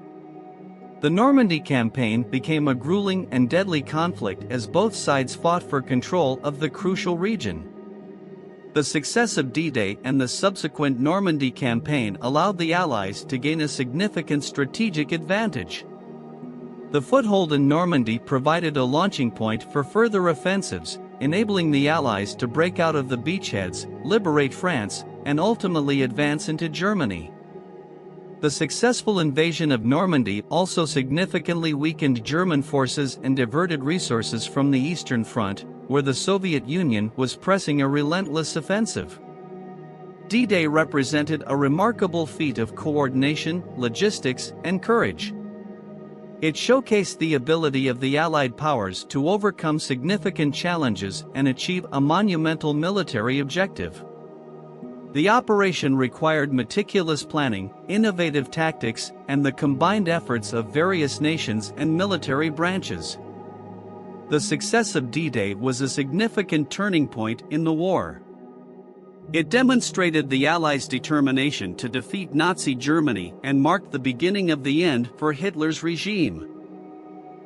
The Normandy campaign became a grueling and deadly conflict as both sides fought for control of the crucial region. The success of D-Day and the subsequent Normandy campaign allowed the Allies to gain a significant strategic advantage. The foothold in Normandy provided a launching point for further offensives, enabling the Allies to break out of the beachheads, liberate France, and ultimately advance into Germany. The successful invasion of Normandy also significantly weakened German forces and diverted resources from the Eastern Front, where the Soviet Union was pressing a relentless offensive. D-Day represented a remarkable feat of coordination, logistics, and courage. It showcased the ability of the Allied powers to overcome significant challenges and achieve a monumental military objective. The operation required meticulous planning, innovative tactics, and the combined efforts of various nations and military branches. The success of D-Day was a significant turning point in the war. It demonstrated the Allies' determination to defeat Nazi Germany and marked the beginning of the end for Hitler's regime.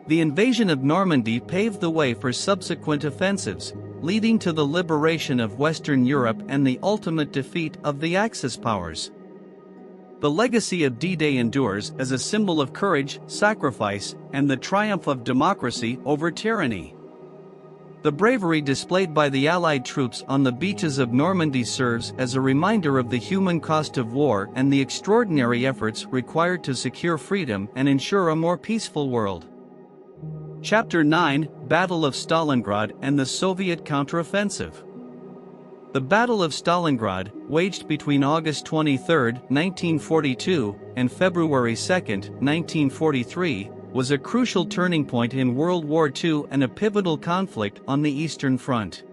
The invasion of Normandy paved the way for subsequent offensives, leading to the liberation of Western Europe and the ultimate defeat of the Axis powers. The legacy of D-Day endures as a symbol of courage, sacrifice, and the triumph of democracy over tyranny. The bravery displayed by the Allied troops on the beaches of Normandy serves as a reminder of the human cost of war and the extraordinary efforts required to secure freedom and ensure a more peaceful world. Chapter 9: Battle of Stalingrad and the Soviet Counteroffensive. The Battle of Stalingrad, waged between August 23, 1942, and February 2, 1943, was a crucial turning point in World War II and a pivotal conflict on the Eastern Front.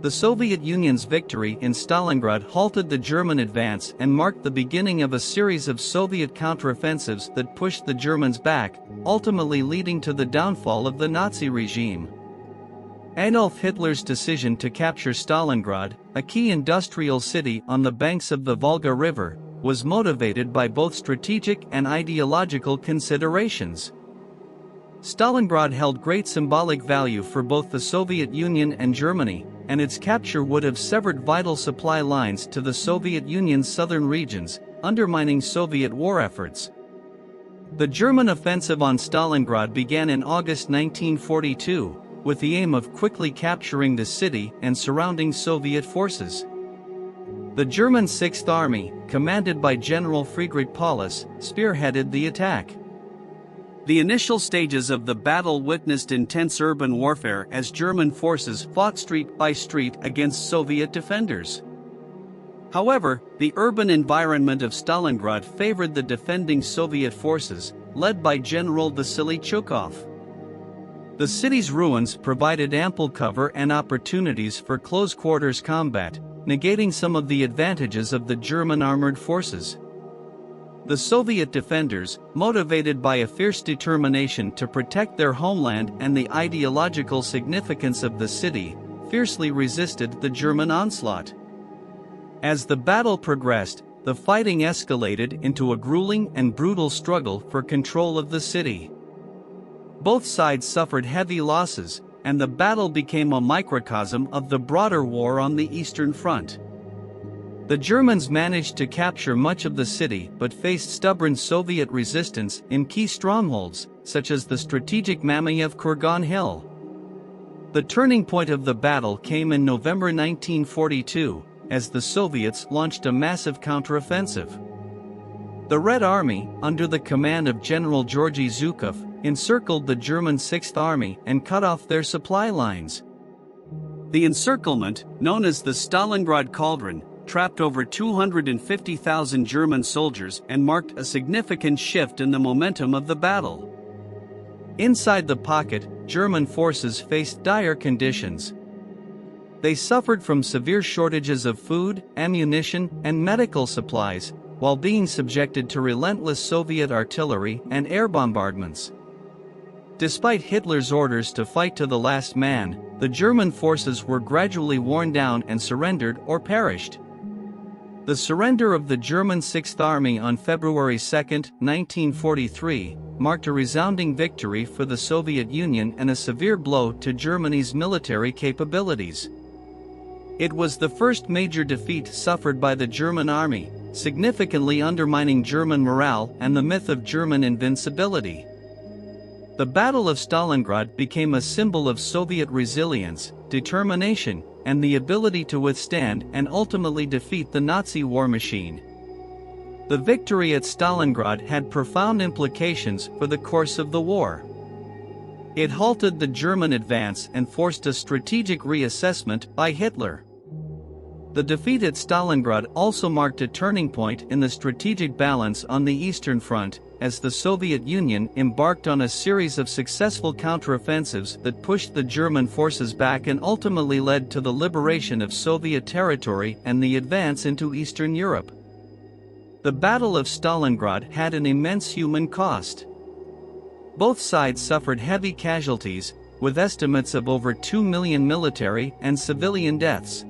The Soviet Union's victory in Stalingrad halted the German advance and marked the beginning of a series of Soviet counteroffensives that pushed the Germans back, ultimately leading to the downfall of the Nazi regime. Adolf Hitler's decision to capture Stalingrad, a key industrial city on the banks of the Volga River, was motivated by both strategic and ideological considerations. Stalingrad held great symbolic value for both the Soviet Union and Germany, and its capture would have severed vital supply lines to the Soviet Union's southern regions, undermining Soviet war efforts. The German offensive on Stalingrad began in August 1942, with the aim of quickly capturing the city and surrounding Soviet forces. The German Sixth Army, commanded by General Friedrich Paulus, spearheaded the attack. The initial stages of the battle witnessed intense urban warfare as German forces fought street by street against Soviet defenders. However, the urban environment of Stalingrad favored the defending Soviet forces, led by General Vasily Chukov. The city's ruins provided ample cover and opportunities for close-quarters combat, negating some of the advantages of the German armored forces. The Soviet defenders, motivated by a fierce determination to protect their homeland and the ideological significance of the city, fiercely resisted the German onslaught. As the battle progressed, the fighting escalated into a grueling and brutal struggle for control of the city. Both sides suffered heavy losses, and the battle became a microcosm of the broader war on the Eastern Front. The Germans managed to capture much of the city but faced stubborn Soviet resistance in key strongholds, such as the strategic Mamayev Kurgan Hill. The turning point of the battle came in November 1942, as the Soviets launched a massive counteroffensive. The Red Army, under the command of General Georgy Zhukov, encircled the German Sixth Army and cut off their supply lines. The encirclement, known as the Stalingrad Cauldron, trapped over 250,000 German soldiers and marked a significant shift in the momentum of the battle. Inside the pocket, German forces faced dire conditions. They suffered from severe shortages of food, ammunition, and medical supplies, while being subjected to relentless Soviet artillery and air bombardments. Despite Hitler's orders to fight to the last man, the German forces were gradually worn down and surrendered or perished. The surrender of the German Sixth Army on February 2, 1943, marked a resounding victory for the Soviet Union and a severe blow to Germany's military capabilities. It was the first major defeat suffered by the German army, significantly undermining German morale and the myth of German invincibility. The Battle of Stalingrad became a symbol of Soviet resilience, determination, and the ability to withstand and ultimately defeat the Nazi war machine. The victory at Stalingrad had profound implications for the course of the war. It halted the German advance and forced a strategic reassessment by Hitler. The defeat at Stalingrad also marked a turning point in the strategic balance on the Eastern Front, as the Soviet Union embarked on a series of successful counteroffensives that pushed the German forces back and ultimately led to the liberation of Soviet territory and the advance into Eastern Europe. The Battle of Stalingrad had an immense human cost. Both sides suffered heavy casualties, with estimates of over 2 million military and civilian deaths.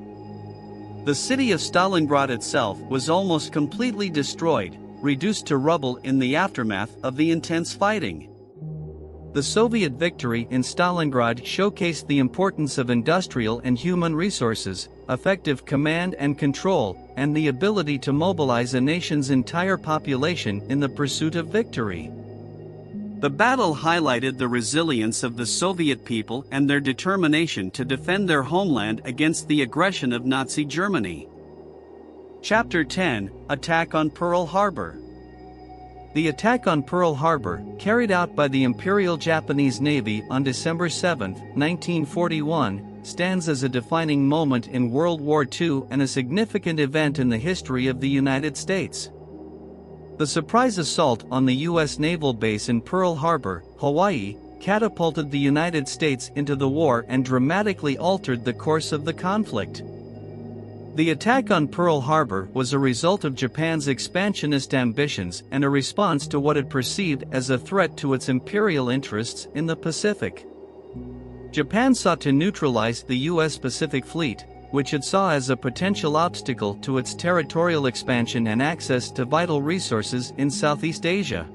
The city of Stalingrad itself was almost completely destroyed, reduced to rubble in the aftermath of the intense fighting. The Soviet victory in Stalingrad showcased the importance of industrial and human resources, effective command and control, and the ability to mobilize a nation's entire population in the pursuit of victory. The battle highlighted the resilience of the Soviet people and their determination to defend their homeland against the aggression of Nazi Germany. Chapter 10: Attack on Pearl Harbor. The attack on Pearl Harbor, carried out by the Imperial Japanese Navy on December 7, 1941, stands as a defining moment in World War II and a significant event in the history of the United States. The surprise assault on the U.S. naval base in Pearl Harbor, Hawaii, catapulted the United States into the war and dramatically altered the course of the conflict. The attack on Pearl Harbor was a result of Japan's expansionist ambitions and a response to what it perceived as a threat to its imperial interests in the Pacific. Japan sought to neutralize the U.S. Pacific Fleet, which it saw as a potential obstacle to its territorial expansion and access to vital resources in Southeast Asia.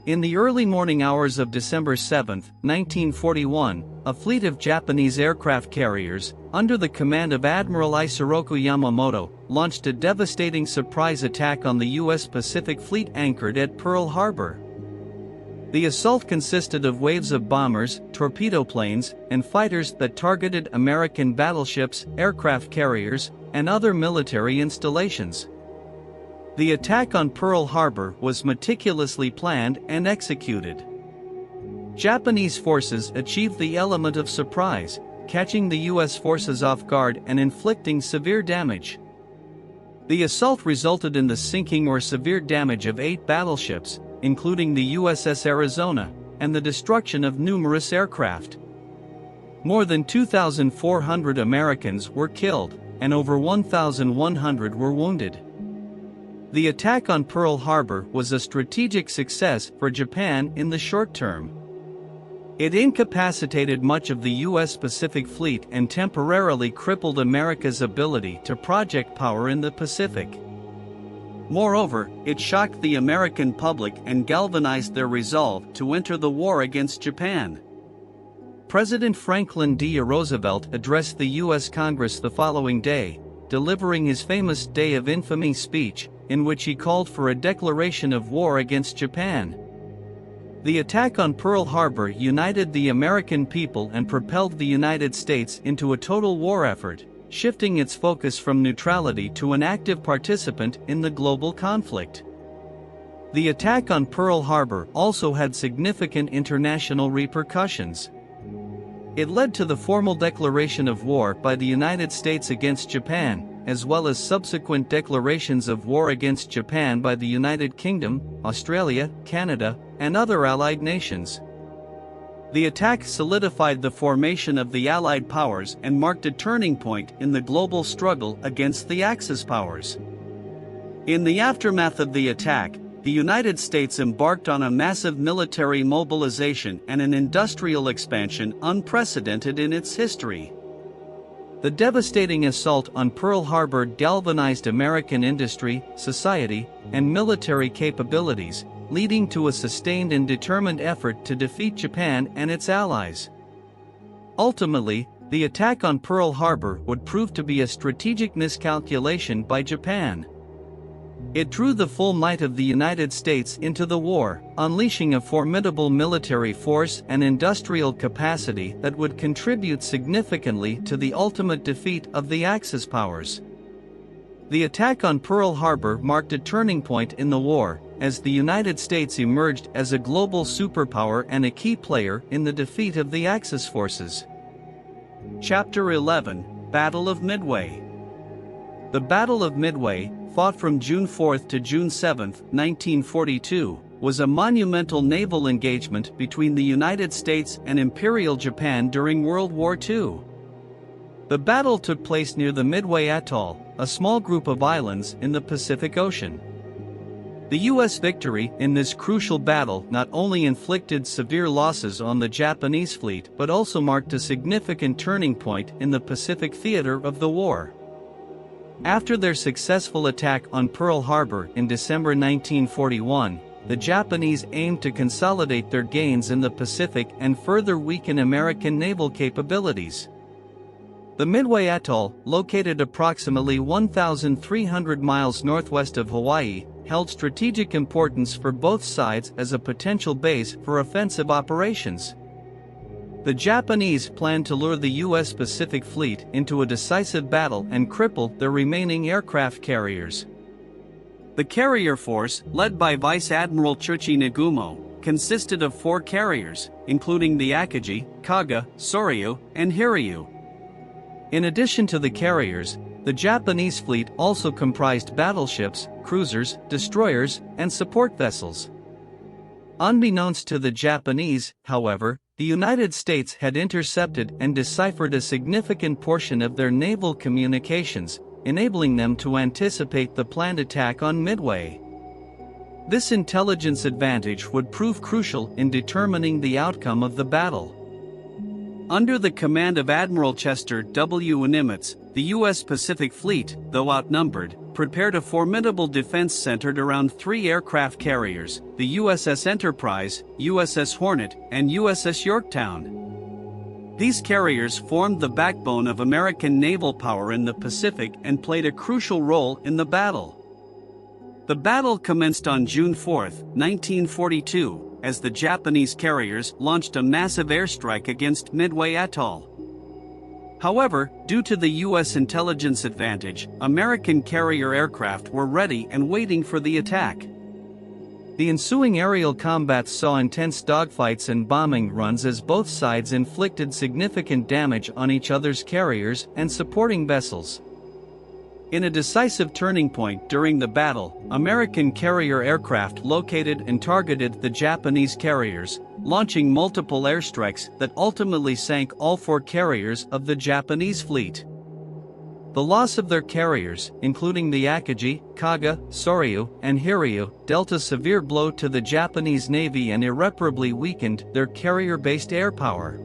In the early morning hours of December 7, 1941, a fleet of Japanese aircraft carriers, under the command of Admiral Isoroku Yamamoto, launched a devastating surprise attack on the U.S. Pacific Fleet anchored at Pearl Harbor. The assault consisted of waves of bombers, torpedo planes, and fighters that targeted American battleships, aircraft carriers, and other military installations. The attack on Pearl Harbor was meticulously planned and executed. Japanese forces achieved the element of surprise, catching the U.S. forces off guard and inflicting severe damage. The assault resulted in the sinking or severe damage of 8 battleships, including the USS Arizona, and the destruction of numerous aircraft. More than 2,400 Americans were killed, and over 1,100 were wounded. The attack on Pearl Harbor was a strategic success for Japan in the short term. It incapacitated much of the U.S. Pacific Fleet and temporarily crippled America's ability to project power in the Pacific. Moreover, it shocked the American public and galvanized their resolve to enter the war against Japan. President Franklin D. Roosevelt addressed the U.S. Congress the following day, delivering his famous Day of Infamy speech, in which he called for a declaration of war against Japan. The attack on Pearl Harbor united the American people and propelled the United States into a total war effort, shifting its focus from neutrality to an active participant in the global conflict. The attack on Pearl Harbor also had significant international repercussions. It led to the formal declaration of war by the United States against Japan, as well as subsequent declarations of war against Japan by the United Kingdom, Australia, Canada, and other allied nations. The attack solidified the formation of the Allied powers and marked a turning point in the global struggle against the Axis powers. In the aftermath of the attack, the United States embarked on a massive military mobilization and an industrial expansion unprecedented in its history. The devastating assault on Pearl Harbor galvanized American industry, society, and military capabilities, leading to a sustained and determined effort to defeat Japan and its allies. Ultimately, the attack on Pearl Harbor would prove to be a strategic miscalculation by Japan. It drew the full might of the United States into the war, unleashing a formidable military force and industrial capacity that would contribute significantly to the ultimate defeat of the Axis powers. The attack on Pearl Harbor marked a turning point in the war, as the United States emerged as a global superpower and a key player in the defeat of the Axis forces. Chapter 11: Battle of Midway. The Battle of Midway, fought from June 4 to June 7, 1942, was a monumental naval engagement between the United States and Imperial Japan during World War II. The battle took place near the Midway Atoll, a small group of islands in the Pacific Ocean. The U.S. victory in this crucial battle not only inflicted severe losses on the Japanese fleet but also marked a significant turning point in the Pacific theater of the war. After their successful attack on Pearl Harbor in December 1941, the Japanese aimed to consolidate their gains in the Pacific and further weaken American naval capabilities. The Midway Atoll, located approximately 1,300 miles northwest of Hawaii, held strategic importance for both sides as a potential base for offensive operations. The Japanese planned to lure the U.S. Pacific Fleet into a decisive battle and cripple their remaining aircraft carriers. The carrier force, led by Vice Admiral Chuchi Nagumo, consisted of 4 carriers, including the Akagi, Kaga, Soryu, and Hiryu. In addition to the carriers, the Japanese fleet also comprised battleships, cruisers, destroyers, and support vessels. Unbeknownst to the Japanese, however, the United States had intercepted and deciphered a significant portion of their naval communications, enabling them to anticipate the planned attack on Midway. This intelligence advantage would prove crucial in determining the outcome of the battle. Under the command of Admiral Chester W. Nimitz, the U.S. Pacific Fleet, though outnumbered, prepared a formidable defense centered around 3 aircraft carriers, the USS Enterprise, USS Hornet, and USS Yorktown. These carriers formed the backbone of American naval power in the Pacific and played a crucial role in the battle. The battle commenced on June 4, 1942, as the Japanese carriers launched a massive airstrike against Midway Atoll. However, due to the U.S. intelligence advantage, American carrier aircraft were ready and waiting for the attack. The ensuing aerial combats saw intense dogfights and bombing runs as both sides inflicted significant damage on each other's carriers and supporting vessels. In a decisive turning point during the battle, American carrier aircraft located and targeted the Japanese carriers, launching multiple airstrikes that ultimately sank all 4 carriers of the Japanese fleet. The loss of their carriers, including the Akagi, Kaga, Soryu, and Hiryu, dealt a severe blow to the Japanese Navy and irreparably weakened their carrier-based air power.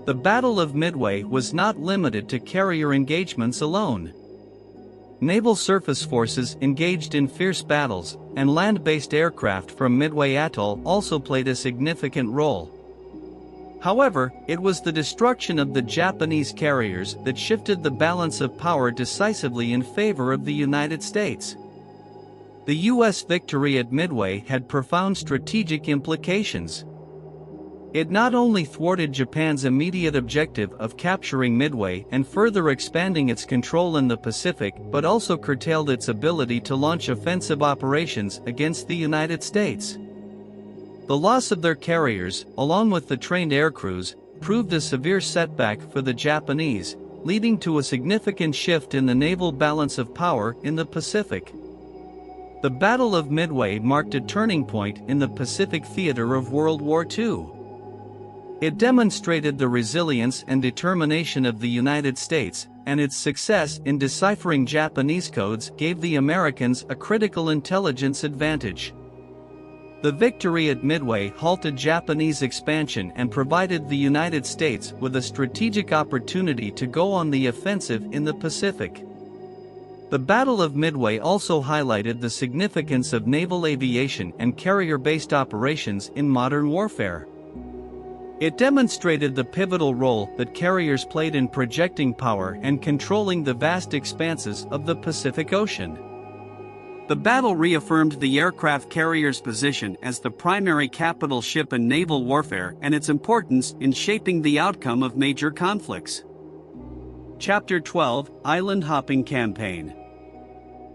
The Battle of Midway was not limited to carrier engagements alone. Naval surface forces engaged in fierce battles, and land-based aircraft from Midway Atoll also played a significant role. However, it was the destruction of the Japanese carriers that shifted the balance of power decisively in favor of the United States. The U.S. victory at Midway had profound strategic implications. It not only thwarted Japan's immediate objective of capturing Midway and further expanding its control in the Pacific, but also curtailed its ability to launch offensive operations against the United States. The loss of their carriers, along with the trained aircrews, proved a severe setback for the Japanese, leading to a significant shift in the naval balance of power in the Pacific. The Battle of Midway marked a turning point in the Pacific theater of World War II. It demonstrated the resilience and determination of the United States, and its success in deciphering Japanese codes gave the Americans a critical intelligence advantage. The victory at Midway halted Japanese expansion and provided the United States with a strategic opportunity to go on the offensive in the Pacific. The Battle of Midway also highlighted the significance of naval aviation and carrier-based operations in modern warfare. It demonstrated the pivotal role that carriers played in projecting power and controlling the vast expanses of the Pacific Ocean. The battle reaffirmed the aircraft carrier's position as the primary capital ship in naval warfare and its importance in shaping the outcome of major conflicts. Chapter 12: Island Hopping Campaign.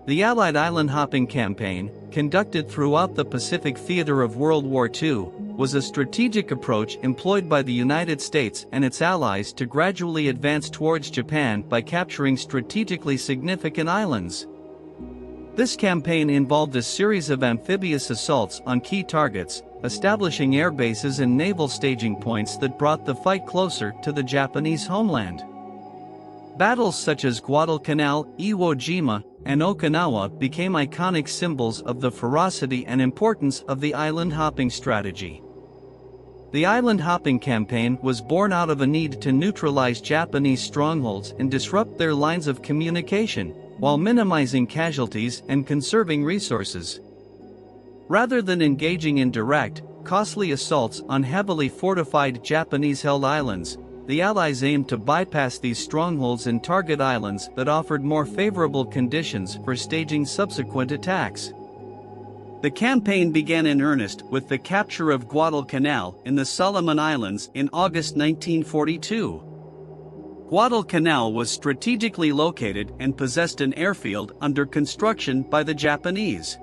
The Allied island hopping campaign, conducted throughout the Pacific theater of World War II, was a strategic approach employed by the United States and its allies to gradually advance towards Japan by capturing strategically significant islands. This campaign involved a series of amphibious assaults on key targets, establishing air bases and naval staging points that brought the fight closer to the Japanese homeland. Battles such as Guadalcanal, Iwo Jima, and Okinawa became iconic symbols of the ferocity and importance of the island hopping strategy. The island hopping campaign was born out of a need to neutralize Japanese strongholds and disrupt their lines of communication, while minimizing casualties and conserving resources. Rather than engaging in direct, costly assaults on heavily fortified Japanese-held islands, the Allies aimed to bypass these strongholds and target islands that offered more favorable conditions for staging subsequent attacks. The campaign began in earnest with the capture of Guadalcanal in the Solomon Islands in August 1942. Guadalcanal was strategically located and possessed an airfield under construction by the Japanese.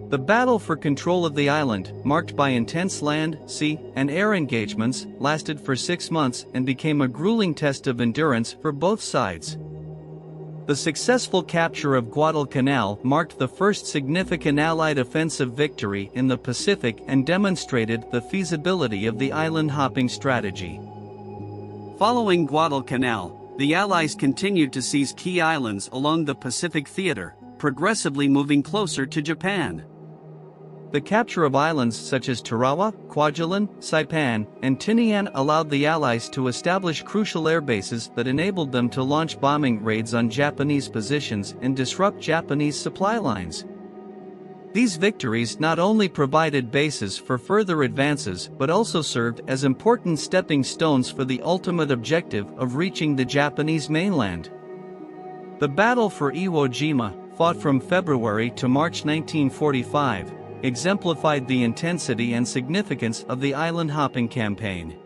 The battle for control of the island, marked by intense land, sea, and air engagements, lasted for 6 months and became a grueling test of endurance for both sides. The successful capture of Guadalcanal marked the first significant Allied offensive victory in the Pacific and demonstrated the feasibility of the island-hopping strategy. Following Guadalcanal, the Allies continued to seize key islands along the Pacific theater, progressively moving closer to Japan. The capture of islands such as Tarawa, Kwajalein, Saipan, and Tinian allowed the Allies to establish crucial air bases that enabled them to launch bombing raids on Japanese positions and disrupt Japanese supply lines. These victories not only provided bases for further advances but also served as important stepping stones for the ultimate objective of reaching the Japanese mainland. The battle for Iwo Jima, fought from February to March 1945, exemplified the intensity and significance of the island-hopping campaign.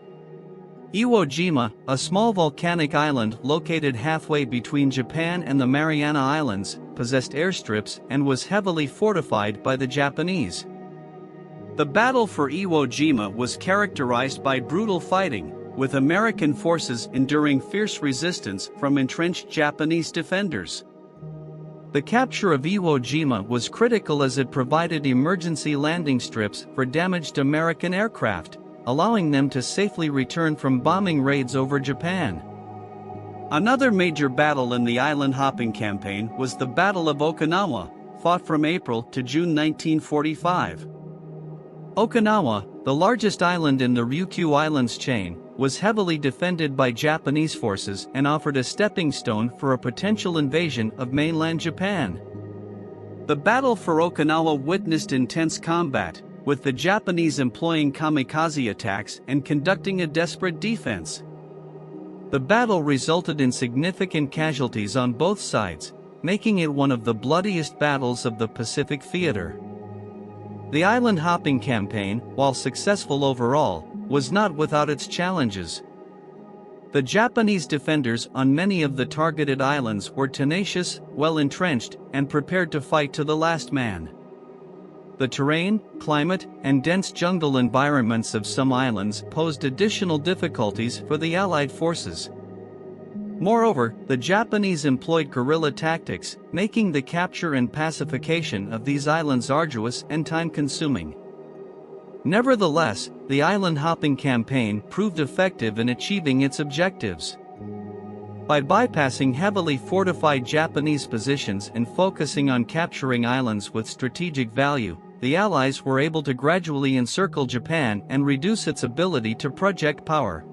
Iwo Jima, a small volcanic island located halfway between Japan and the Mariana Islands, possessed airstrips and was heavily fortified by the Japanese. The battle for Iwo Jima was characterized by brutal fighting, with American forces enduring fierce resistance from entrenched Japanese defenders. The capture of Iwo Jima was critical as it provided emergency landing strips for damaged American aircraft, allowing them to safely return from bombing raids over Japan. Another major battle in the island-hopping campaign was the Battle of Okinawa, fought from April to June 1945. Okinawa, the largest island in the Ryukyu Islands chain, was heavily defended by Japanese forces and offered a stepping stone for a potential invasion of mainland Japan. The battle for Okinawa witnessed intense combat, with the Japanese employing kamikaze attacks and conducting a desperate defense. The battle resulted in significant casualties on both sides, making it one of the bloodiest battles of the Pacific theater. The island-hopping campaign, while successful overall, was not without its challenges. The Japanese defenders on many of the targeted islands were tenacious, well-entrenched, and prepared to fight to the last man. The terrain, climate, and dense jungle environments of some islands posed additional difficulties for the Allied forces. Moreover, the Japanese employed guerrilla tactics, making the capture and pacification of these islands arduous and time-consuming. Nevertheless, the island-hopping campaign proved effective in achieving its objectives. By bypassing heavily fortified Japanese positions and focusing on capturing islands with strategic value, the Allies were able to gradually encircle Japan and reduce its ability to project power.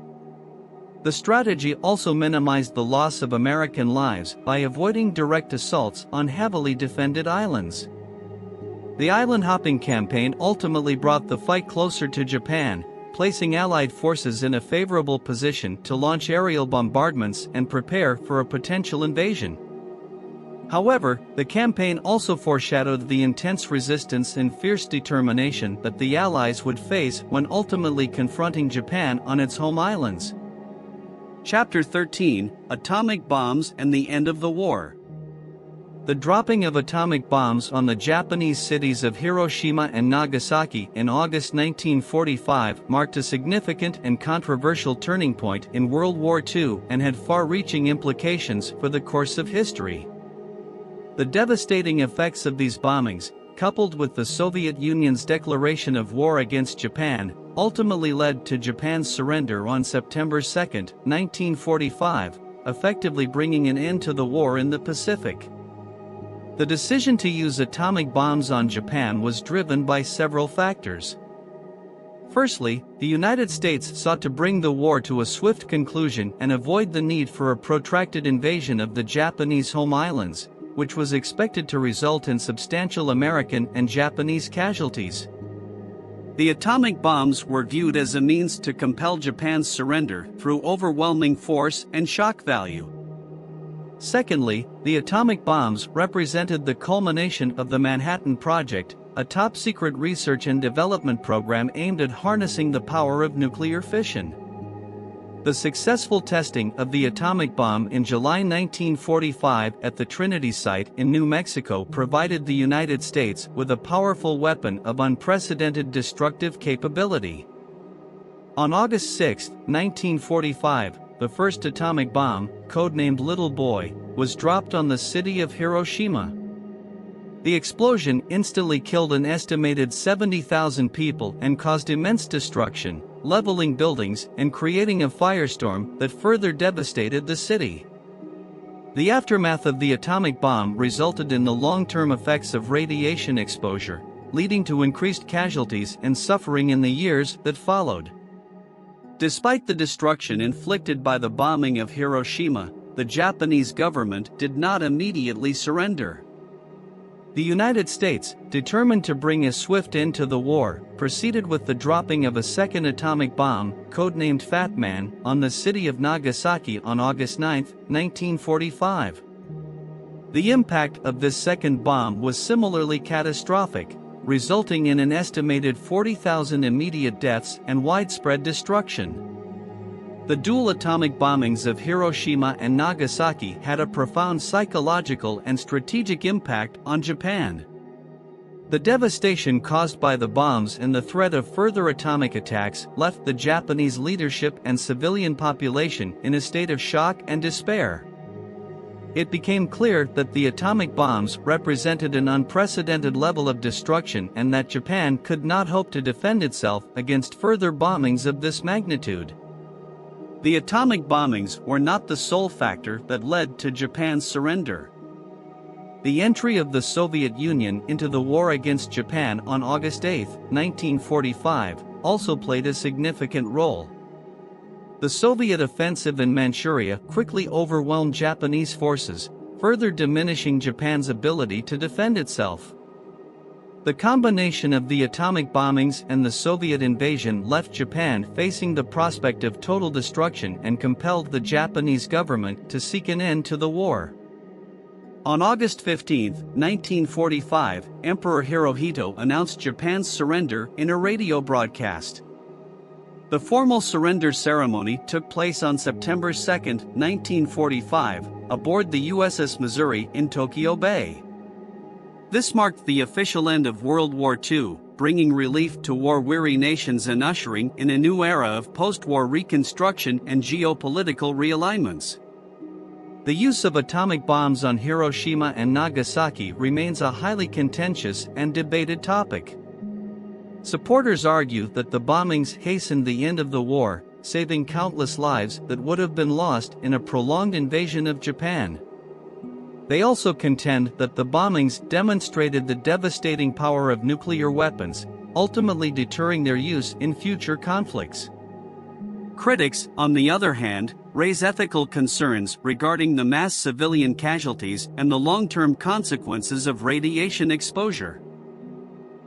The strategy also minimized the loss of American lives by avoiding direct assaults on heavily defended islands. The island-hopping campaign ultimately brought the fight closer to Japan, placing Allied forces in a favorable position to launch aerial bombardments and prepare for a potential invasion. However, the campaign also foreshadowed the intense resistance and fierce determination that the Allies would face when ultimately confronting Japan on its home islands. Chapter 13: Atomic Bombs and the End of the War. The dropping of atomic bombs on the Japanese cities of Hiroshima and Nagasaki in August 1945 marked a significant and controversial turning point in World War II and had far-reaching implications for the course of history. The devastating effects of these bombings, coupled with the Soviet Union's declaration of war against Japan, ultimately led to Japan's surrender on September 2, 1945, effectively bringing an end to the war in the Pacific. The decision to use atomic bombs on Japan was driven by several factors. Firstly, the United States sought to bring the war to a swift conclusion and avoid the need for a protracted invasion of the Japanese home islands, which was expected to result in substantial American and Japanese casualties. The atomic bombs were viewed as a means to compel Japan's surrender through overwhelming force and shock value. Secondly, the atomic bombs represented the culmination of the Manhattan Project, a top-secret research and development program aimed at harnessing the power of nuclear fission. The successful testing of the atomic bomb in July 1945 at the Trinity site in New Mexico provided the United States with a powerful weapon of unprecedented destructive capability. On August 6, 1945, the first atomic bomb, codenamed Little Boy, was dropped on the city of Hiroshima. The explosion instantly killed an estimated 70,000 people and caused immense destruction, leveling buildings and creating a firestorm that further devastated the city. The aftermath of the atomic bomb resulted in the long-term effects of radiation exposure, leading to increased casualties and suffering in the years that followed. Despite the destruction inflicted by the bombing of Hiroshima, the Japanese government did not immediately surrender. The United States, determined to bring a swift end to the war, proceeded with the dropping of a second atomic bomb, codenamed Fat Man, on the city of Nagasaki on August 9, 1945. The impact of this second bomb was similarly catastrophic, resulting in an estimated 40,000 immediate deaths and widespread destruction. The dual atomic bombings of Hiroshima and Nagasaki had a profound psychological and strategic impact on Japan. The devastation caused by the bombs and the threat of further atomic attacks left the Japanese leadership and civilian population in a state of shock and despair. It became clear that the atomic bombs represented an unprecedented level of destruction and that Japan could not hope to defend itself against further bombings of this magnitude. The atomic bombings were not the sole factor that led to Japan's surrender. The entry of the Soviet Union into the war against Japan on August 8, 1945, also played a significant role. The Soviet offensive in Manchuria quickly overwhelmed Japanese forces, further diminishing Japan's ability to defend itself. The combination of the atomic bombings and the Soviet invasion left Japan facing the prospect of total destruction and compelled the Japanese government to seek an end to the war. On August 15, 1945, Emperor Hirohito announced Japan's surrender in a radio broadcast. The formal surrender ceremony took place on September 2, 1945, aboard the USS Missouri in Tokyo Bay. This marked the official end of World War II, bringing relief to war-weary nations and ushering in a new era of post-war reconstruction and geopolitical realignments. The use of atomic bombs on Hiroshima and Nagasaki remains a highly contentious and debated topic. Supporters argue that the bombings hastened the end of the war, saving countless lives that would have been lost in a prolonged invasion of Japan. They also contend that the bombings demonstrated the devastating power of nuclear weapons, ultimately deterring their use in future conflicts. Critics, on the other hand, raise ethical concerns regarding the mass civilian casualties and the long-term consequences of radiation exposure.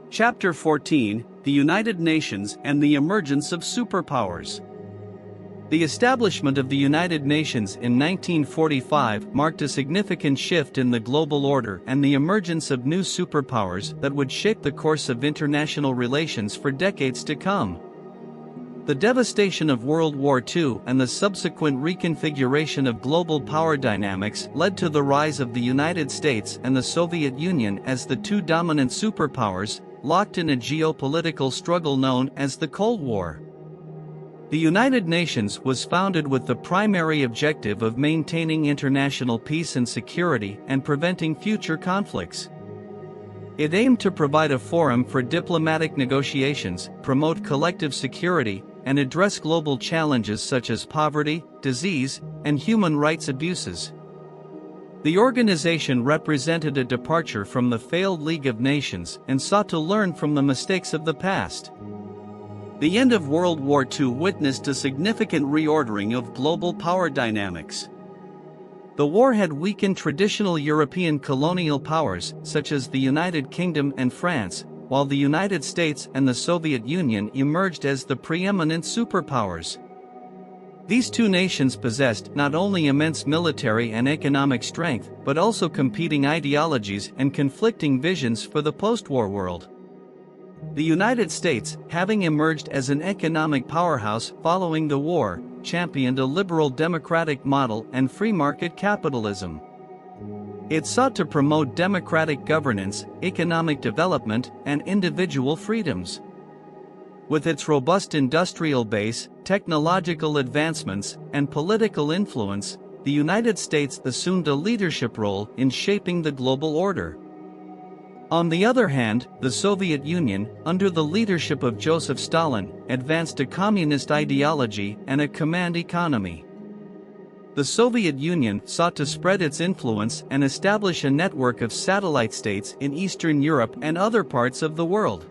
Chapter 14: The United Nations and the Emergence of Superpowers. The establishment of the United Nations in 1945 marked a significant shift in the global order and the emergence of new superpowers that would shape the course of international relations for decades to come. The devastation of World War II and the subsequent reconfiguration of global power dynamics led to the rise of the United States and the Soviet Union as the two dominant superpowers, locked in a geopolitical struggle known as the Cold War. The United Nations was founded with the primary objective of maintaining international peace and security and preventing future conflicts. It aimed to provide a forum for diplomatic negotiations, promote collective security, and address global challenges such as poverty, disease, and human rights abuses. The organization represented a departure from the failed League of Nations and sought to learn from the mistakes of the past. The end of World War II witnessed a significant reordering of global power dynamics. The war had weakened traditional European colonial powers such as the United Kingdom and France, while the United States and the Soviet Union emerged as the preeminent superpowers. These two nations possessed not only immense military and economic strength but also competing ideologies and conflicting visions for the post-war world. The United States, having emerged as an economic powerhouse following the war, championed a liberal democratic model and free market capitalism. It sought to promote democratic governance, economic development, and individual freedoms. With its robust industrial base, technological advancements, and political influence, the United States assumed a leadership role in shaping the global order. On the other hand, the Soviet Union, under the leadership of Joseph Stalin, advanced a communist ideology and a command economy. The Soviet Union sought to spread its influence and establish a network of satellite states in Eastern Europe and other parts of the world.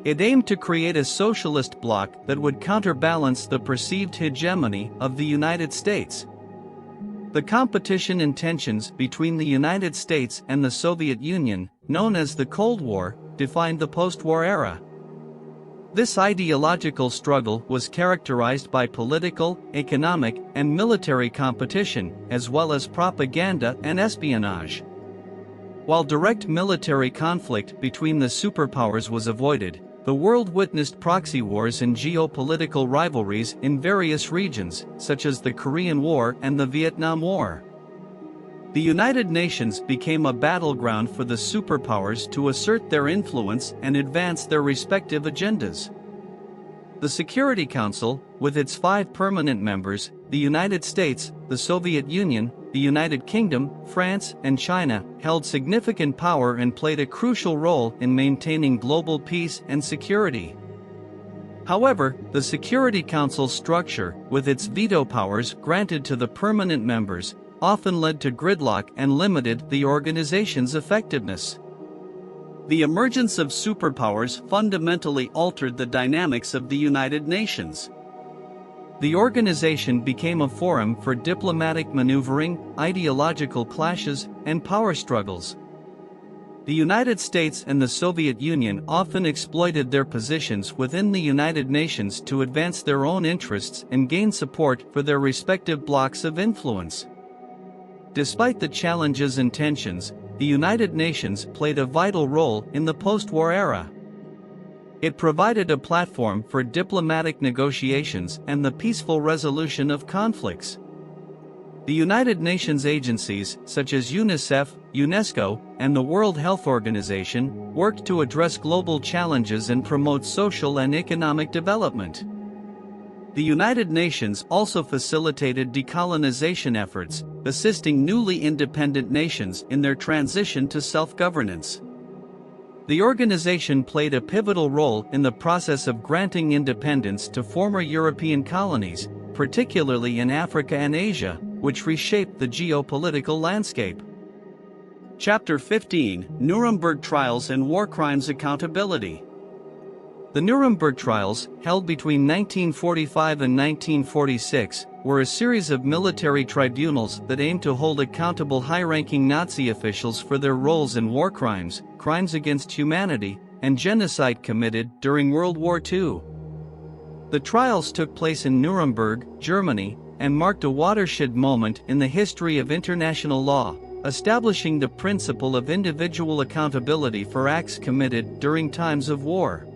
It aimed to create a socialist bloc that would counterbalance the perceived hegemony of the United States. The competition and tensions between the United States and the Soviet Union, known as the Cold War, defined the post-war era. This ideological struggle was characterized by political, economic, and military competition, as well as propaganda and espionage. While direct military conflict between the superpowers was avoided, the world witnessed proxy wars and geopolitical rivalries in various regions, such as the Korean War and the Vietnam War. The United Nations became a battleground for the superpowers to assert their influence and advance their respective agendas. The Security Council, with its 5 permanent members, the United States, the Soviet Union, the United Kingdom, France, and China, held significant power and played a crucial role in maintaining global peace and security. However, the Security Council's structure, with its veto powers granted to the permanent members, often led to gridlock and limited the organization's effectiveness. The emergence of superpowers fundamentally altered the dynamics of the United Nations. The organization became a forum for diplomatic maneuvering, ideological clashes, and power struggles. The United States and the Soviet Union often exploited their positions within the United Nations to advance their own interests and gain support for their respective blocs of influence. Despite the challenges and tensions, the United Nations played a vital role in the post-war era. It provided a platform for diplomatic negotiations and the peaceful resolution of conflicts. The United Nations agencies, such as UNICEF, UNESCO, and the World Health Organization, worked to address global challenges and promote social and economic development. The United Nations also facilitated decolonization efforts, assisting newly independent nations in their transition to self-governance. The organization played a pivotal role in the process of granting independence to former European colonies, particularly in Africa and Asia, which reshaped the geopolitical landscape. Chapter 15: Nuremberg Trials and War Crimes Accountability. The Nuremberg Trials, held between 1945 and 1946, were a series of military tribunals that aimed to hold accountable high-ranking Nazi officials for their roles in war crimes, crimes against humanity, and genocide committed during World War II. The trials took place in Nuremberg, Germany, and marked a watershed moment in the history of international law, establishing the principle of individual accountability for acts committed during times of war.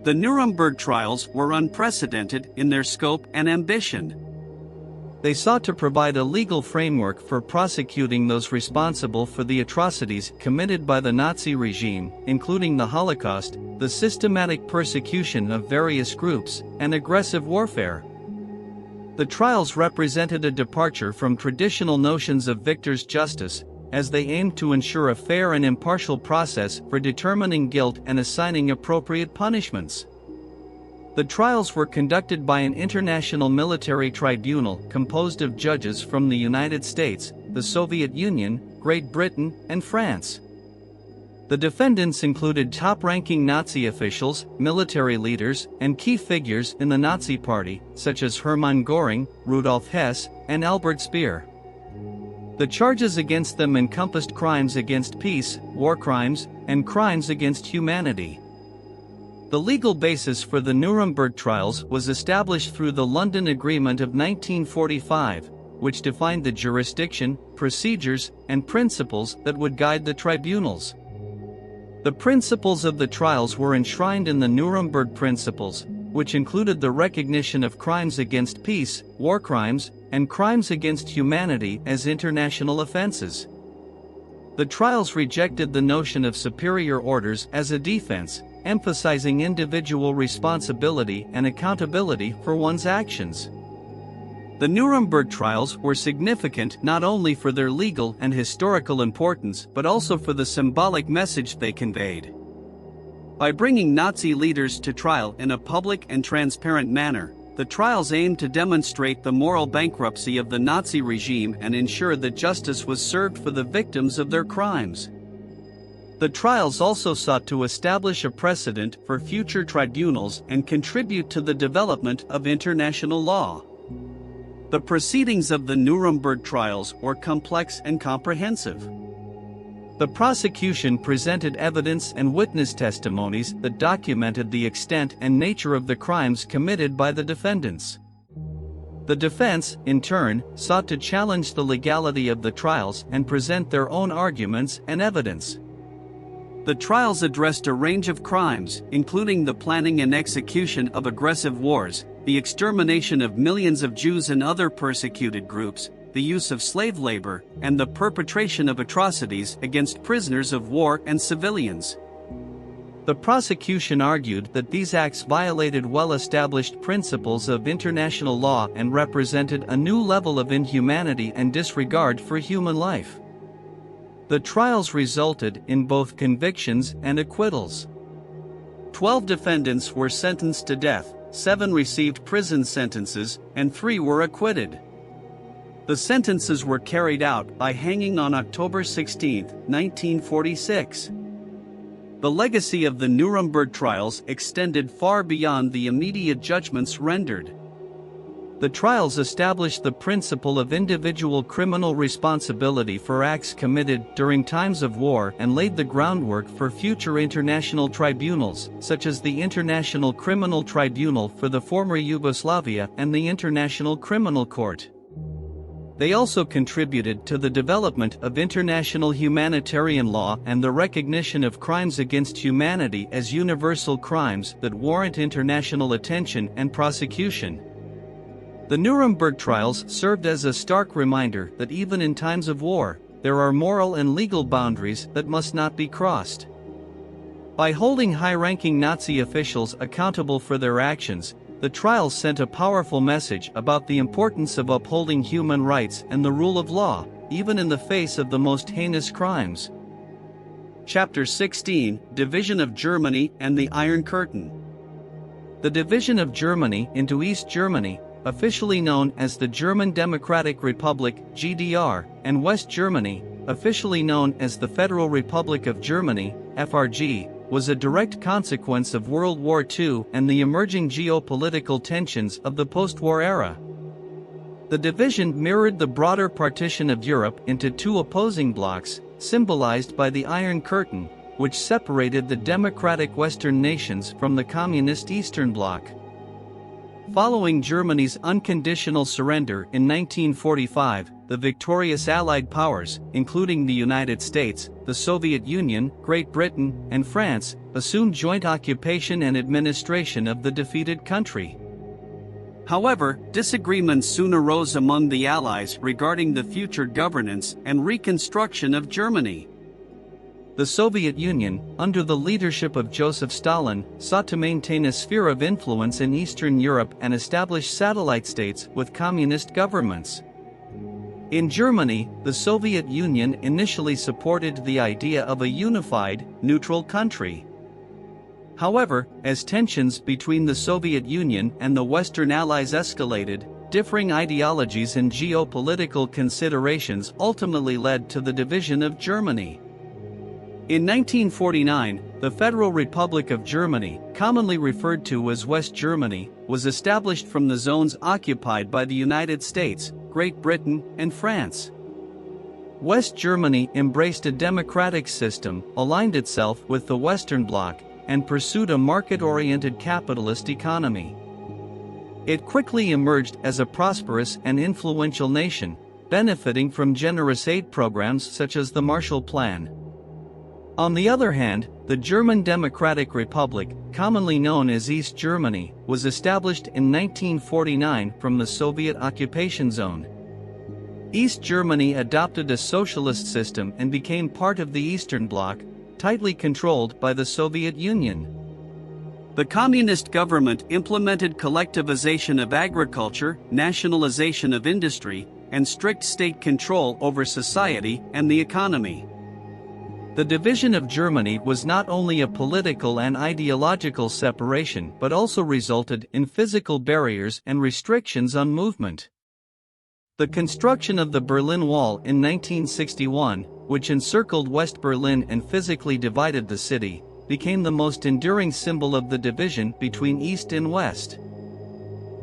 The Nuremberg trials were unprecedented in their scope and ambition. They sought to provide a legal framework for prosecuting those responsible for the atrocities committed by the Nazi regime, including the Holocaust, the systematic persecution of various groups, and aggressive warfare. The trials represented a departure from traditional notions of victor's justice, as they aimed to ensure a fair and impartial process for determining guilt and assigning appropriate punishments. The trials were conducted by an international military tribunal composed of judges from the United States, the Soviet Union, Great Britain, and France. The defendants included top-ranking Nazi officials, military leaders, and key figures in the Nazi Party, such as Hermann Göring, Rudolf Hess, and Albert Speer. The charges against them encompassed crimes against peace, war crimes, and crimes against humanity. The legal basis for the Nuremberg trials was established through the London Agreement of 1945, which defined the jurisdiction, procedures, and principles that would guide the tribunals. The principles of the trials were enshrined in the Nuremberg Principles, which included the recognition of crimes against peace, war crimes, and crimes against humanity as international offenses. The trials rejected the notion of superior orders as a defense, emphasizing individual responsibility and accountability for one's actions. The Nuremberg trials were significant not only for their legal and historical importance but also for the symbolic message they conveyed. By bringing Nazi leaders to trial in a public and transparent manner, the trials aimed to demonstrate the moral bankruptcy of the Nazi regime and ensure that justice was served for the victims of their crimes. The trials also sought to establish a precedent for future tribunals and contribute to the development of international law. The proceedings of the Nuremberg trials were complex and comprehensive. The prosecution presented evidence and witness testimonies that documented the extent and nature of the crimes committed by the defendants. The defense, in turn, sought to challenge the legality of the trials and present their own arguments and evidence. The trials addressed a range of crimes, including the planning and execution of aggressive wars, the extermination of millions of Jews and other persecuted groups, the use of slave labor, and the perpetration of atrocities against prisoners of war and civilians. The prosecution argued that these acts violated well-established principles of international law and represented a new level of inhumanity and disregard for human life. The trials resulted in both convictions and acquittals. 12 defendants were sentenced to death, 7 received prison sentences, and 3 were acquitted. The sentences were carried out by hanging on October 16, 1946. The legacy of the Nuremberg trials extended far beyond the immediate judgments rendered. The trials established the principle of individual criminal responsibility for acts committed during times of war and laid the groundwork for future international tribunals, such as the International Criminal Tribunal for the former Yugoslavia and the International Criminal Court. They also contributed to the development of international humanitarian law and the recognition of crimes against humanity as universal crimes that warrant international attention and prosecution. The Nuremberg trials served as a stark reminder that even in times of war, there are moral and legal boundaries that must not be crossed. By holding high-ranking Nazi officials accountable for their actions, the trials sent a powerful message about the importance of upholding human rights and the rule of law, even in the face of the most heinous crimes. Chapter 16: Division of Germany and the Iron Curtain. The division of Germany into East Germany, officially known as the German Democratic Republic (GDR), and West Germany, officially known as the Federal Republic of Germany (FRG), was a direct consequence of World War II and the emerging geopolitical tensions of the post-war era. The division mirrored the broader partition of Europe into two opposing blocs, symbolized by the Iron Curtain, which separated the democratic Western nations from the communist Eastern Bloc. Following Germany's unconditional surrender in 1945, the victorious Allied powers, including the United States, the Soviet Union, Great Britain, and France, assumed joint occupation and administration of the defeated country. However, disagreements soon arose among the Allies regarding the future governance and reconstruction of Germany. The Soviet Union, under the leadership of Joseph Stalin, sought to maintain a sphere of influence in Eastern Europe and establish satellite states with communist governments. In Germany, the Soviet Union initially supported the idea of a unified, neutral country. However, as tensions between the Soviet Union and the Western Allies escalated, differing ideologies and geopolitical considerations ultimately led to the division of Germany. In 1949, the Federal Republic of Germany, commonly referred to as West Germany, was established from the zones occupied by the United States, Great Britain, and France. West Germany embraced a democratic system, aligned itself with the Western Bloc, and pursued a market-oriented capitalist economy. It quickly emerged as a prosperous and influential nation, benefiting from generous aid programs such as the Marshall Plan. On the other hand, the German Democratic Republic, commonly known as East Germany, was established in 1949 from the Soviet occupation zone. East Germany adopted a socialist system and became part of the Eastern Bloc, tightly controlled by the Soviet Union. The communist government implemented collectivization of agriculture, nationalization of industry, and strict state control over society and the economy. The division of Germany was not only a political and ideological separation but also resulted in physical barriers and restrictions on movement. The construction of the Berlin Wall in 1961, which encircled West Berlin and physically divided the city, became the most enduring symbol of the division between East and West.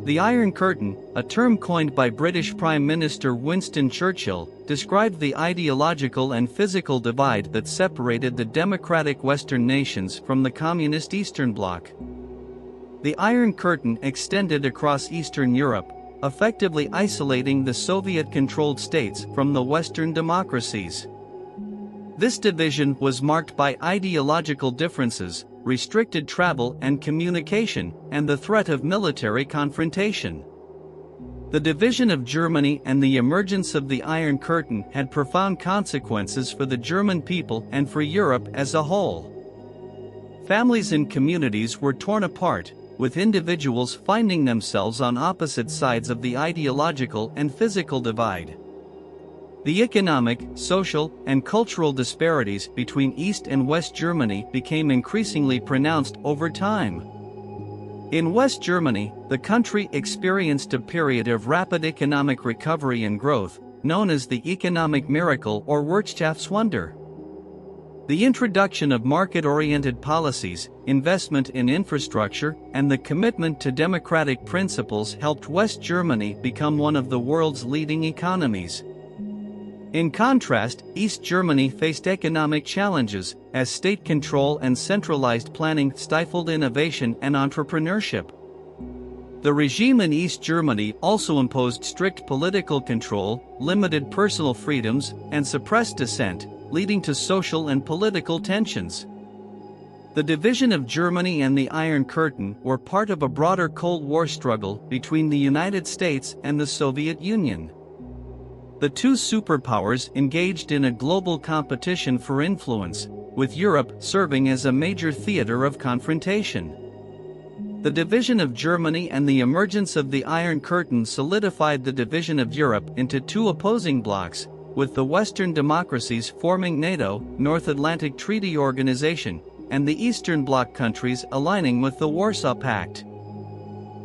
The Iron Curtain, a term coined by British Prime Minister Winston Churchill, described the ideological and physical divide that separated the democratic Western nations from the communist Eastern Bloc. The Iron Curtain extended across Eastern Europe, effectively isolating the Soviet-controlled states from the Western democracies. This division was marked by ideological differences, restricted travel and communication, and the threat of military confrontation. The division of Germany and the emergence of the Iron Curtain had profound consequences for the German people and for Europe as a whole. Families and communities were torn apart, with individuals finding themselves on opposite sides of the ideological and physical divide. The economic, social, and cultural disparities between East and West Germany became increasingly pronounced over time. In West Germany, the country experienced a period of rapid economic recovery and growth, known as the economic miracle or Wirtschaftswunder. The introduction of market-oriented policies, investment in infrastructure, and the commitment to democratic principles helped West Germany become one of the world's leading economies. In contrast, East Germany faced economic challenges, as state control and centralized planning stifled innovation and entrepreneurship. The regime in East Germany also imposed strict political control, limited personal freedoms, and suppressed dissent, leading to social and political tensions. The division of Germany and the Iron Curtain were part of a broader Cold War struggle between the United States and the Soviet Union. The two superpowers engaged in a global competition for influence, with Europe serving as a major theater of confrontation. The division of Germany and the emergence of the Iron Curtain solidified the division of Europe into two opposing blocs, with the Western democracies forming NATO, North Atlantic Treaty Organization, and the Eastern Bloc countries aligning with the Warsaw Pact.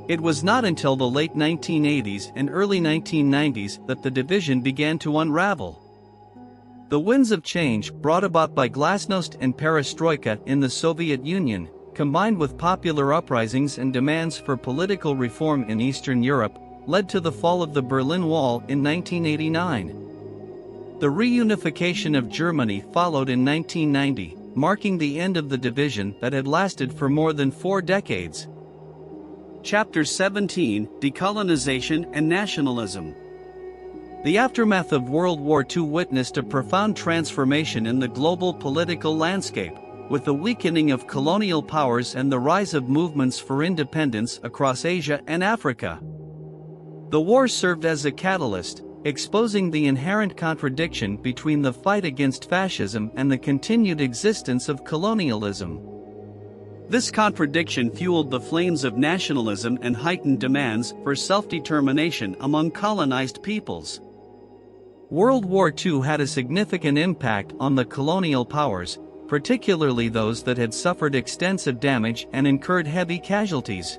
It was not until the late 1980s and early 1990s that the division began to unravel. The winds of change brought about by glasnost and perestroika in the Soviet Union, combined with popular uprisings and demands for political reform in Eastern Europe, led to the fall of the Berlin Wall in 1989. The reunification of Germany followed in 1990, marking the end of the division that had lasted for more than 4 decades. Chapter 17: Decolonization and Nationalism. The aftermath of World War II witnessed a profound transformation in the global political landscape, with the weakening of colonial powers and the rise of movements for independence across Asia and Africa. The war served as a catalyst, exposing the inherent contradiction between the fight against fascism and the continued existence of colonialism. This contradiction fueled the flames of nationalism and heightened demands for self-determination among colonized peoples. World War II had a significant impact on the colonial powers, particularly those that had suffered extensive damage and incurred heavy casualties.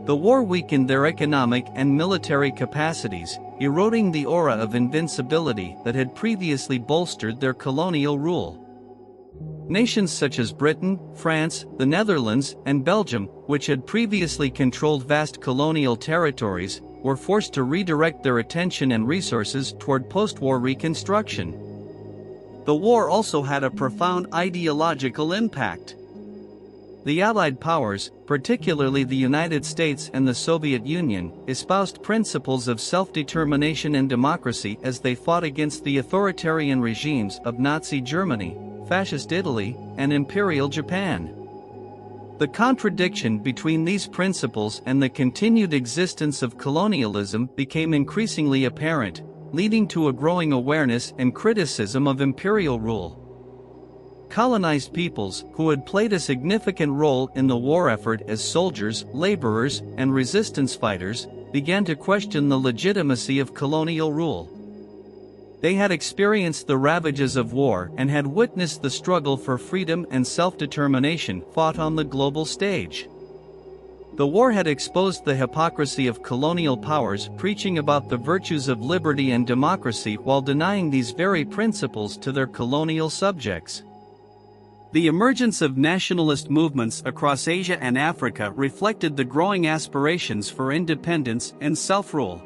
The war weakened their economic and military capacities, eroding the aura of invincibility that had previously bolstered their colonial rule. Nations such as Britain, France, the Netherlands, and Belgium, which had previously controlled vast colonial territories, were forced to redirect their attention and resources toward post-war reconstruction. The war also had a profound ideological impact. The Allied powers, particularly the United States and the Soviet Union, espoused principles of self-determination and democracy as they fought against the authoritarian regimes of Nazi Germany, Fascist Italy, and Imperial Japan. The contradiction between these principles and the continued existence of colonialism became increasingly apparent, leading to a growing awareness and criticism of imperial rule. Colonized peoples, who had played a significant role in the war effort as soldiers, laborers, and resistance fighters, began to question the legitimacy of colonial rule. They had experienced the ravages of war and had witnessed the struggle for freedom and self-determination fought on the global stage. The war had exposed the hypocrisy of colonial powers preaching about the virtues of liberty and democracy while denying these very principles to their colonial subjects. The emergence of nationalist movements across Asia and Africa reflected the growing aspirations for independence and self-rule.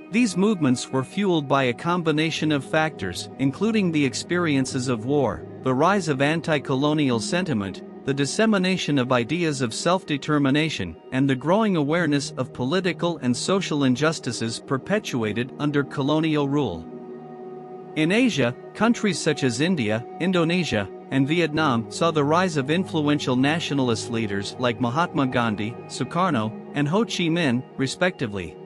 These movements were fueled by a combination of factors, including the experiences of war, the rise of anti-colonial sentiment, the dissemination of ideas of self-determination, and the growing awareness of political and social injustices perpetuated under colonial rule. In Asia, countries such as India, Indonesia, and Vietnam saw the rise of influential nationalist leaders like Mahatma Gandhi, Sukarno, and Ho Chi Minh, respectively.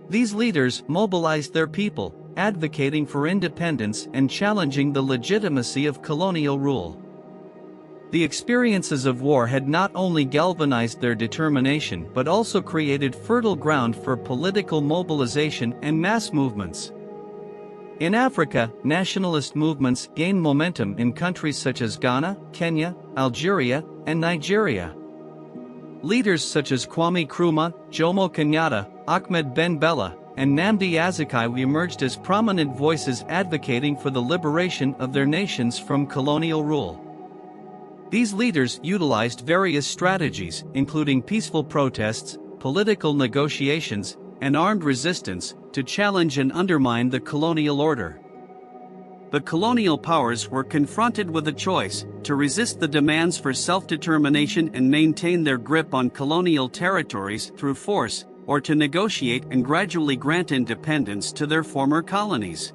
These leaders mobilized their people, advocating for independence and challenging the legitimacy of colonial rule. The experiences of war had not only galvanized their determination but also created fertile ground for political mobilization and mass movements. In Africa, nationalist movements gained momentum in countries such as Ghana, Kenya, Algeria, and Nigeria. Leaders such as Kwame Nkrumah, Jomo Kenyatta, Ahmed Ben Bella, and Nnamdi Azikiwe emerged as prominent voices advocating for the liberation of their nations from colonial rule. These leaders utilized various strategies, including peaceful protests, political negotiations, and armed resistance, to challenge and undermine the colonial order. The colonial powers were confronted with a choice: to resist the demands for self-determination and maintain their grip on colonial territories through force, or to negotiate and gradually grant independence to their former colonies.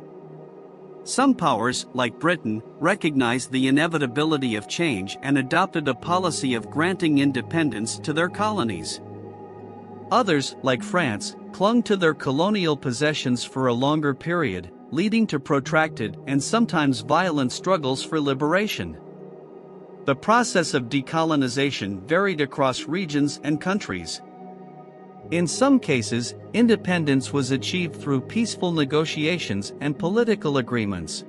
Some powers, like Britain, recognized the inevitability of change and adopted a policy of granting independence to their colonies. Others, like France, clung to their colonial possessions for a longer period, leading to protracted and sometimes violent struggles for liberation. The process of decolonization varied across regions and countries. In some cases, independence was achieved through peaceful negotiations and political agreements.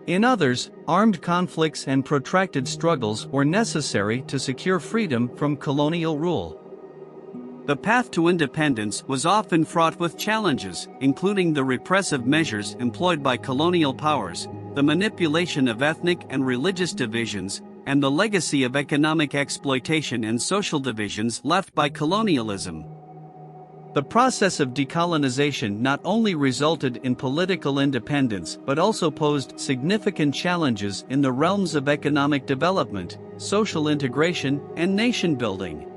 In others, armed conflicts and protracted struggles were necessary to secure freedom from colonial rule. The path to independence was often fraught with challenges, including the repressive measures employed by colonial powers, the manipulation of ethnic and religious divisions, and the legacy of economic exploitation and social divisions left by colonialism. The process of decolonization not only resulted in political independence but also posed significant challenges in the realms of economic development, social integration, and nation building.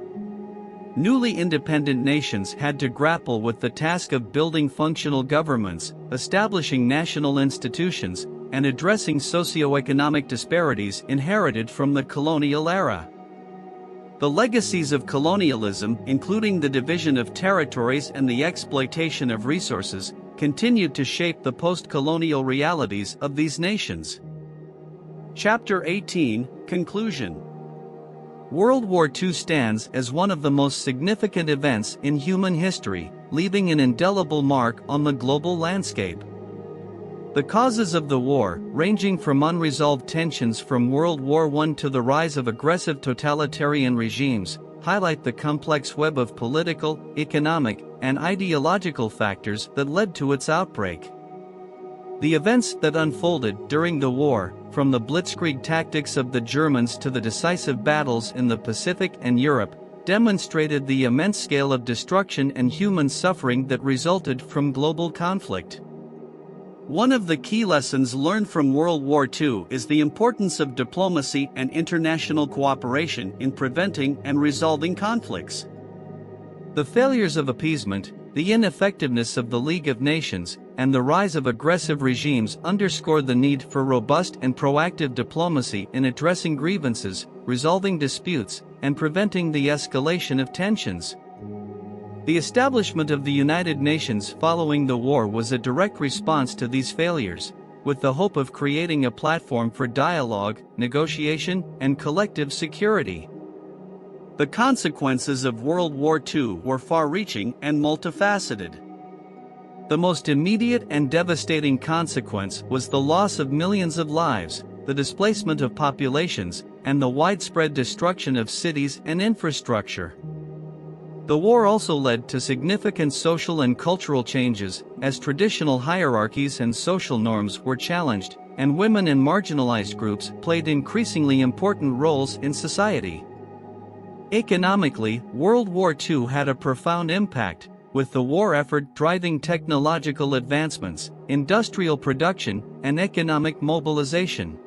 Newly independent nations had to grapple with the task of building functional governments, establishing national institutions, and addressing socio-economic disparities inherited from the colonial era. The legacies of colonialism, including the division of territories and the exploitation of resources, continued to shape the post-colonial realities of these nations. Chapter 18, Conclusion. World War II stands as one of the most significant events in human history, leaving an indelible mark on the global landscape. The causes of the war, ranging from unresolved tensions from World War I to the rise of aggressive totalitarian regimes, highlight the complex web of political, economic, and ideological factors that led to its outbreak. The events that unfolded during the war, from the blitzkrieg tactics of the Germans to the decisive battles in the Pacific and Europe, demonstrated the immense scale of destruction and human suffering that resulted from global conflict. One of the key lessons learned from World War II is the importance of diplomacy and international cooperation in preventing and resolving conflicts. The failures of appeasement, The ineffectiveness of the League of Nations and the rise of aggressive regimes underscored the need for robust and proactive diplomacy in addressing grievances, resolving disputes, and preventing the escalation of tensions. The establishment of the United Nations following the war was a direct response to these failures, with the hope of creating a platform for dialogue, negotiation, and collective security. The consequences of World War II were far-reaching and multifaceted. The most immediate and devastating consequence was the loss of millions of lives, the displacement of populations, and the widespread destruction of cities and infrastructure. The war also led to significant social and cultural changes, as traditional hierarchies and social norms were challenged, and women and marginalized groups played increasingly important roles in society. Economically, World War II had a profound impact, with the war effort driving technological advancements, industrial production, and economic mobilization.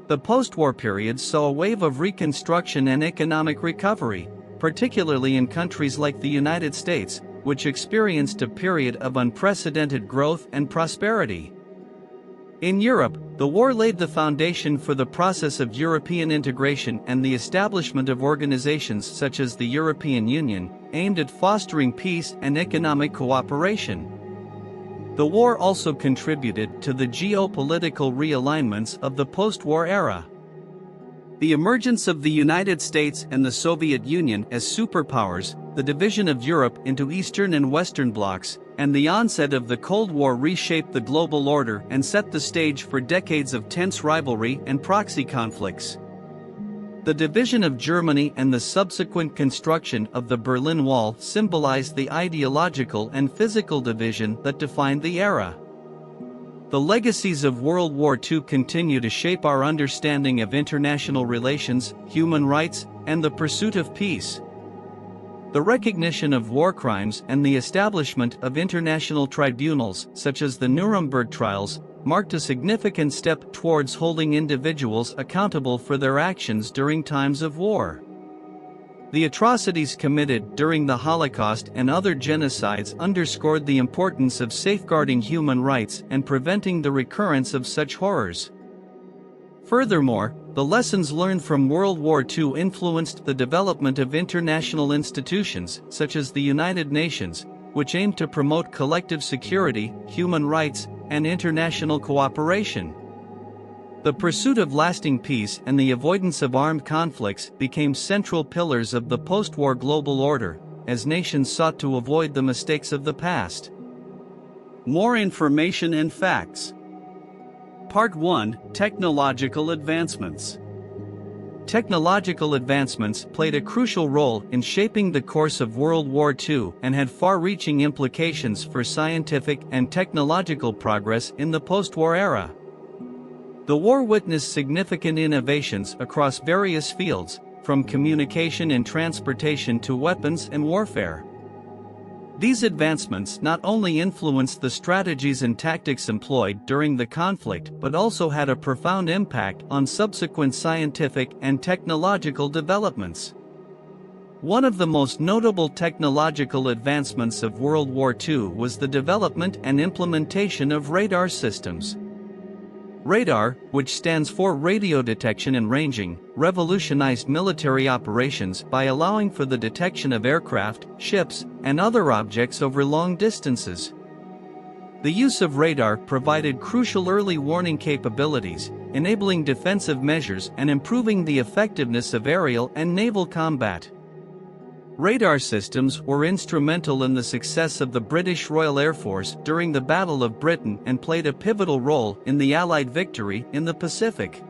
The post-war period saw a wave of reconstruction and economic recovery, particularly in countries like the United States, which experienced a period of unprecedented growth and prosperity. In Europe, the war laid the foundation for the process of European integration and the establishment of organizations such as the European Union, aimed at fostering peace and economic cooperation. The war also contributed to the geopolitical realignments of the post-war era. The emergence of the United States and the Soviet Union as superpowers, the division of Europe into Eastern and Western blocs, and the onset of the Cold War reshaped the global order and set the stage for decades of tense rivalry and proxy conflicts. The division of Germany and the subsequent construction of the Berlin Wall symbolized the ideological and physical division that defined the era. The legacies of World War II continue to shape our understanding of international relations, human rights, and the pursuit of peace. The recognition of war crimes and the establishment of international tribunals, such as the Nuremberg trials, marked a significant step towards holding individuals accountable for their actions during times of war. The atrocities committed during the Holocaust and other genocides underscored the importance of safeguarding human rights and preventing the recurrence of such horrors. Furthermore, the lessons learned from World War II influenced the development of international institutions, such as the United Nations, which aimed to promote collective security, human rights, and international cooperation. The pursuit of lasting peace and the avoidance of armed conflicts became central pillars of the post-war global order, as nations sought to avoid the mistakes of the past. More information and facts. Part 1: Technological Advancements. Technological advancements played a crucial role in shaping the course of World War II and had far-reaching implications for scientific and technological progress in the post-war era. The war witnessed significant innovations across various fields, from communication and transportation to weapons and warfare. These advancements not only influenced the strategies and tactics employed during the conflict but also had a profound impact on subsequent scientific and technological developments. One of the most notable technological advancements of World War II was the development and implementation of radar systems. Radar, which stands for radio detection and ranging, revolutionized military operations by allowing for the detection of aircraft, ships, and other objects over long distances. The use of radar provided crucial early warning capabilities, enabling defensive measures and improving the effectiveness of aerial and naval combat. Radar systems were instrumental in the success of the British Royal Air Force during the Battle of Britain and played a pivotal role in the Allied victory in the Pacific.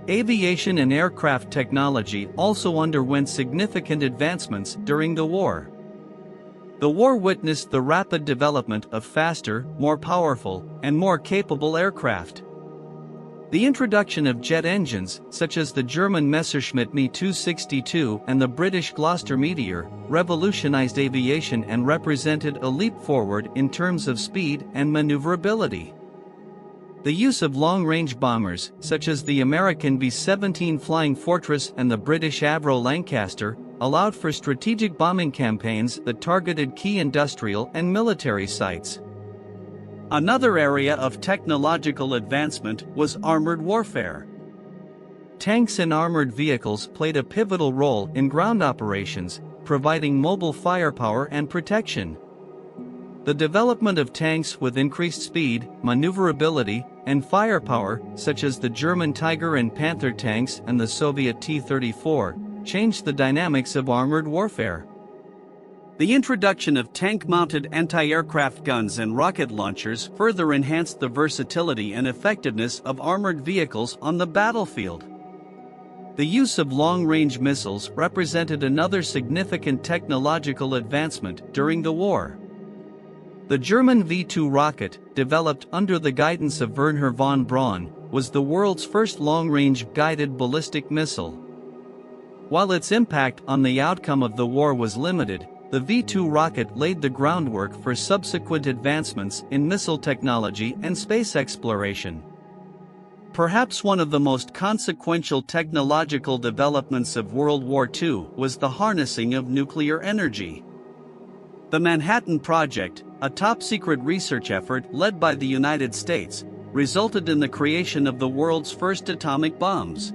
Aviation and aircraft technology also underwent significant advancements during the war. The war witnessed the rapid development of faster, more powerful, and more capable aircraft. The introduction of jet engines, such as the German Messerschmitt Me 262 and the British Gloster Meteor, revolutionized aviation and represented a leap forward in terms of speed and maneuverability. The use of long-range bombers, such as the American B-17 Flying Fortress and the British Avro Lancaster, allowed for strategic bombing campaigns that targeted key industrial and military sites. Another area of technological advancement was armored warfare. Tanks and armored vehicles played a pivotal role in ground operations, providing mobile firepower and protection. The development of tanks with increased speed, maneuverability, and firepower, such as the German Tiger and Panther tanks and the Soviet T-34, changed the dynamics of armored warfare. The introduction of tank-mounted anti-aircraft guns and rocket launchers further enhanced the versatility and effectiveness of armored vehicles on the battlefield. The use of long-range missiles represented another significant technological advancement during the war. The German V-2 rocket, developed under the guidance of Wernher von Braun, was the world's first long-range guided ballistic missile. While its impact on the outcome of the war was limited, the V-2 rocket laid the groundwork for subsequent advancements in missile technology and space exploration. Perhaps one of the most consequential technological developments of World War II was the harnessing of nuclear energy. The Manhattan Project, a top-secret research effort led by the United States, resulted in the creation of the world's first atomic bombs.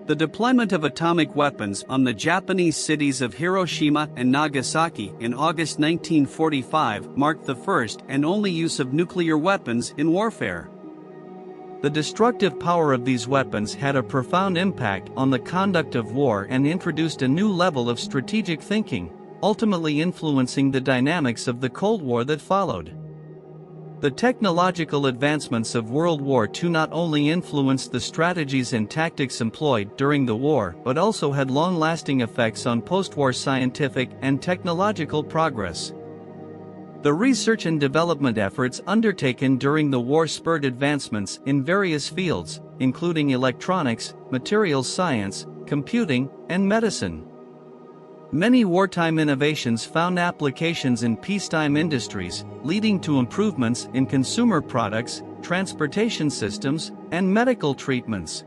The deployment of atomic weapons on the Japanese cities of Hiroshima and Nagasaki in August 1945 marked the first and only use of nuclear weapons in warfare. The destructive power of these weapons had a profound impact on the conduct of war and introduced a new level of strategic thinking, ultimately influencing the dynamics of the Cold War that followed. The technological advancements of World War II not only influenced the strategies and tactics employed during the war but also had long-lasting effects on post-war scientific and technological progress. The research and development efforts undertaken during the war spurred advancements in various fields, including electronics, materials science, computing, and medicine. Many wartime innovations found applications in peacetime industries, leading to improvements in consumer products, transportation systems, and medical treatments.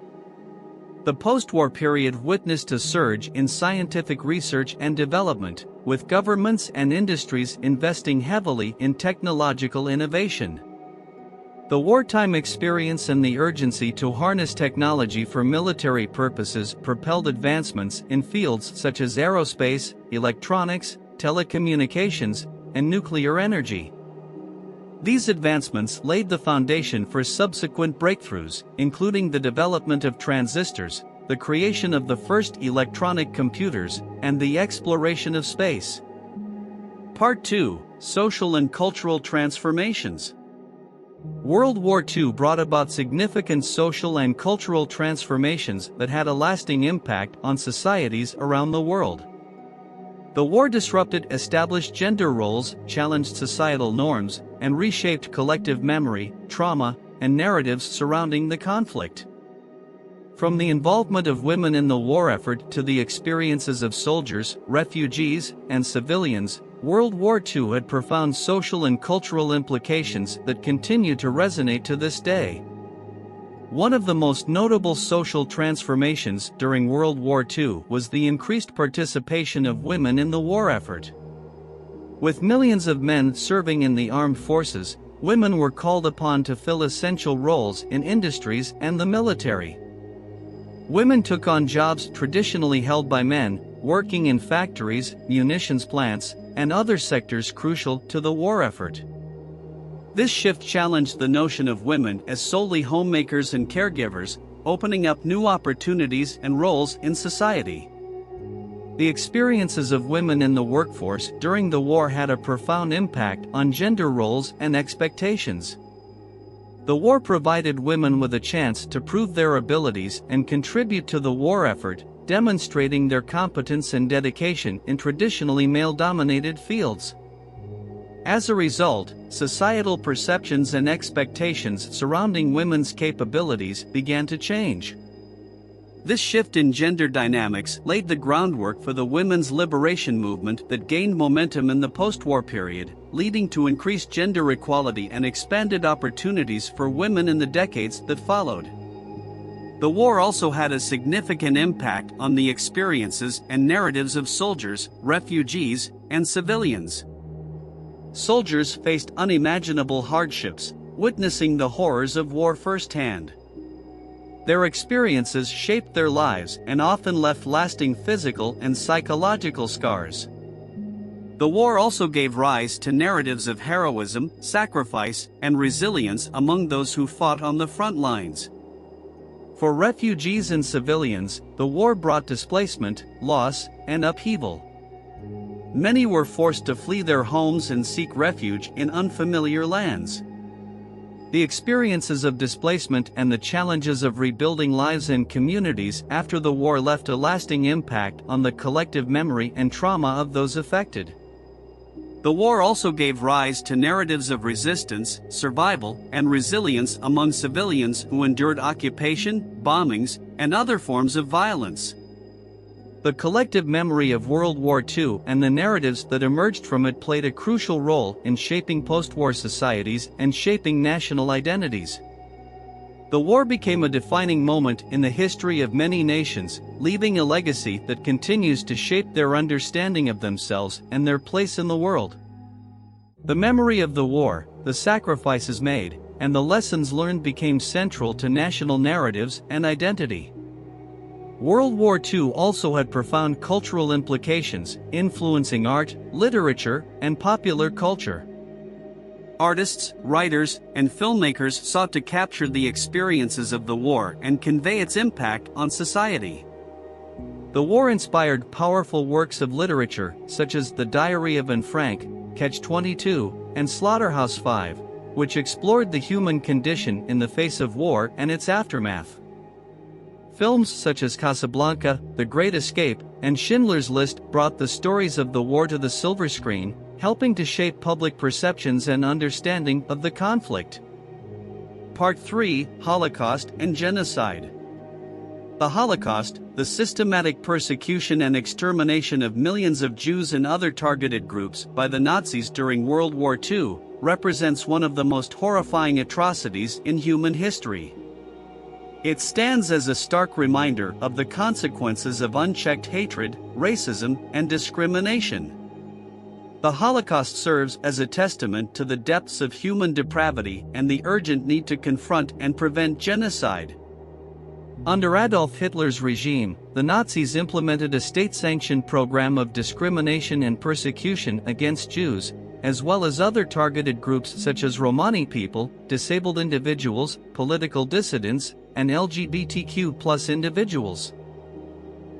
The post-war period witnessed a surge in scientific research and development, with governments and industries investing heavily in technological innovation. The wartime experience and the urgency to harness technology for military purposes propelled advancements in fields such as aerospace, electronics, telecommunications, and nuclear energy. These advancements laid the foundation for subsequent breakthroughs, including the development of transistors, the creation of the first electronic computers, and the exploration of space. Part 2: Social and Cultural Transformations. World War II brought about significant social and cultural transformations that had a lasting impact on societies around the world. The war disrupted established gender roles, challenged societal norms, and reshaped collective memory, trauma, and narratives surrounding the conflict. From the involvement of women in the war effort to the experiences of soldiers, refugees, and civilians, World War II had profound social and cultural implications that continue to resonate to this day. One of the most notable social transformations during World War II was the increased participation of women in the war effort. With millions of men serving in the armed forces, women were called upon to fill essential roles in industries and the military. Women took on jobs traditionally held by men, working in factories, munitions plants, and other sectors crucial to the war effort. This shift challenged the notion of women as solely homemakers and caregivers, opening up new opportunities and roles in society. The experiences of women in the workforce during the war had a profound impact on gender roles and expectations. The war provided women with a chance to prove their abilities and contribute to the war effort, demonstrating their competence and dedication in traditionally male-dominated fields. As a result, societal perceptions and expectations surrounding women's capabilities began to change. This shift in gender dynamics laid the groundwork for the women's liberation movement that gained momentum in the post-war period, leading to increased gender equality and expanded opportunities for women in the decades that followed. The war also had a significant impact on the experiences and narratives of soldiers, refugees, and civilians. Soldiers faced unimaginable hardships, witnessing the horrors of war firsthand. Their experiences shaped their lives and often left lasting physical and psychological scars. The war also gave rise to narratives of heroism, sacrifice, and resilience among those who fought on the front lines. For refugees and civilians, the war brought displacement, loss, and upheaval. Many were forced to flee their homes and seek refuge in unfamiliar lands. The experiences of displacement and the challenges of rebuilding lives and communities after the war left a lasting impact on the collective memory and trauma of those affected. The war also gave rise to narratives of resistance, survival, and resilience among civilians who endured occupation, bombings, and other forms of violence. The collective memory of World War II and the narratives that emerged from it played a crucial role in shaping post-war societies and shaping national identities. The war became a defining moment in the history of many nations, leaving a legacy that continues to shape their understanding of themselves and their place in the world. The memory of the war, the sacrifices made, and the lessons learned became central to national narratives and identity. World War II also had profound cultural implications, influencing art, literature, and popular culture. Artists, writers, and filmmakers sought to capture the experiences of the war and convey its impact on society. The war inspired powerful works of literature, such as The Diary of Anne Frank, Catch-22, and Slaughterhouse-Five, which explored the human condition in the face of war and its aftermath. Films such as Casablanca, The Great Escape, and Schindler's List brought the stories of the war to the silver screen, helping to shape public perceptions and understanding of the conflict. Part 3: Holocaust and Genocide. The Holocaust, the systematic persecution and extermination of millions of Jews and other targeted groups by the Nazis during World War II, represents one of the most horrifying atrocities in human history. It stands as a stark reminder of the consequences of unchecked hatred, racism, and discrimination. The Holocaust serves as a testament to the depths of human depravity and the urgent need to confront and prevent genocide. Under Adolf Hitler's regime, the Nazis implemented a state-sanctioned program of discrimination and persecution against Jews, as well as other targeted groups such as Romani people, disabled individuals, political dissidents, and LGBTQ+ individuals.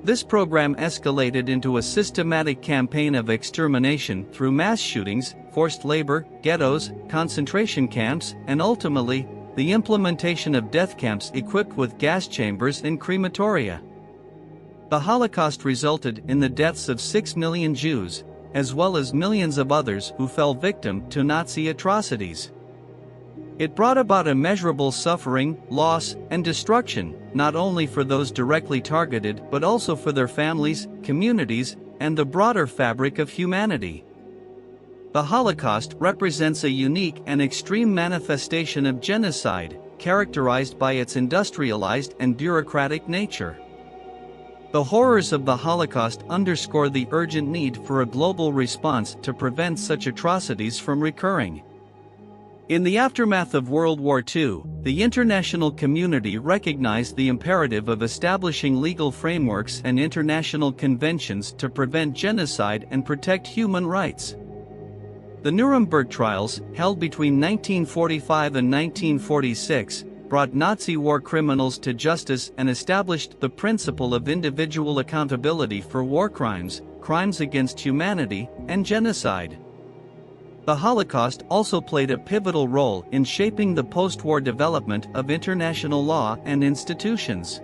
This program escalated into a systematic campaign of extermination through mass shootings, forced labor, ghettos, concentration camps, and ultimately, the implementation of death camps equipped with gas chambers and crematoria. The Holocaust resulted in the deaths of 6 million Jews, as well as millions of others who fell victim to Nazi atrocities. It brought about immeasurable suffering, loss, and destruction, not only for those directly targeted but also for their families, communities, and the broader fabric of humanity. The Holocaust represents a unique and extreme manifestation of genocide, characterized by its industrialized and bureaucratic nature. The horrors of the Holocaust underscore the urgent need for a global response to prevent such atrocities from recurring. In the aftermath of World War II, the international community recognized the imperative of establishing legal frameworks and international conventions to prevent genocide and protect human rights. The Nuremberg trials, held between 1945 and 1946, brought Nazi war criminals to justice and established the principle of individual accountability for war crimes, crimes against humanity, and genocide. The Holocaust also played a pivotal role in shaping the post-war development of international law and institutions.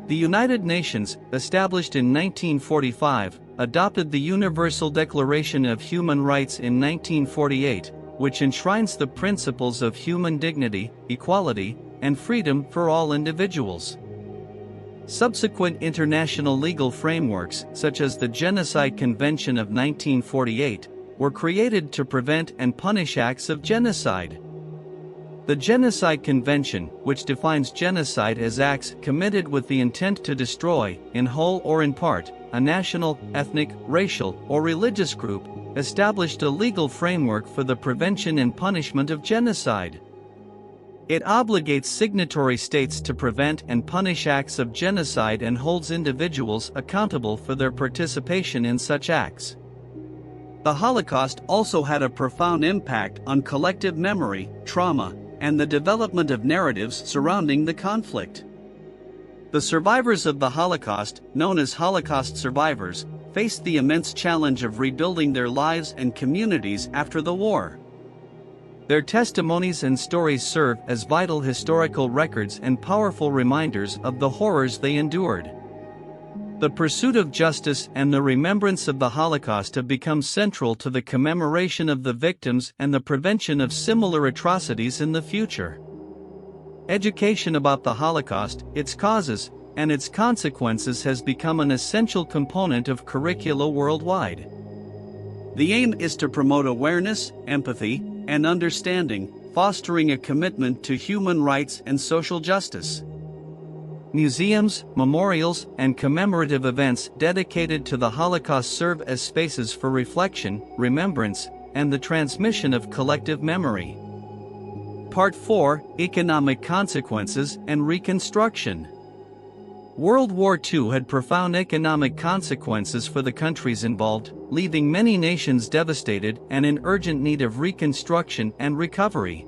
The United Nations, established in 1945, adopted the Universal Declaration of Human Rights in 1948, which enshrines the principles of human dignity, equality, and freedom for all individuals. Subsequent international legal frameworks, such as the Genocide Convention of 1948, were created to prevent and punish acts of genocide. The Genocide Convention, which defines genocide as acts committed with the intent to destroy, in whole or in part, a national, ethnic, racial, or religious group, established a legal framework for the prevention and punishment of genocide. It obligates signatory states to prevent and punish acts of genocide and holds individuals accountable for their participation in such acts. The Holocaust also had a profound impact on collective memory, trauma, and the development of narratives surrounding the conflict. The survivors of the Holocaust, known as Holocaust survivors, faced the immense challenge of rebuilding their lives and communities after the war. Their testimonies and stories serve as vital historical records and powerful reminders of the horrors they endured. The pursuit of justice and the remembrance of the Holocaust have become central to the commemoration of the victims and the prevention of similar atrocities in the future. Education about the Holocaust, its causes, and its consequences has become an essential component of curricula worldwide. The aim is to promote awareness, empathy, and understanding, fostering a commitment to human rights and social justice. Museums, memorials, and commemorative events dedicated to the Holocaust serve as spaces for reflection, remembrance, and the transmission of collective memory. Part 4: Economic Consequences and Reconstruction. World War II had profound economic consequences for the countries involved, leaving many nations devastated and in urgent need of reconstruction and recovery.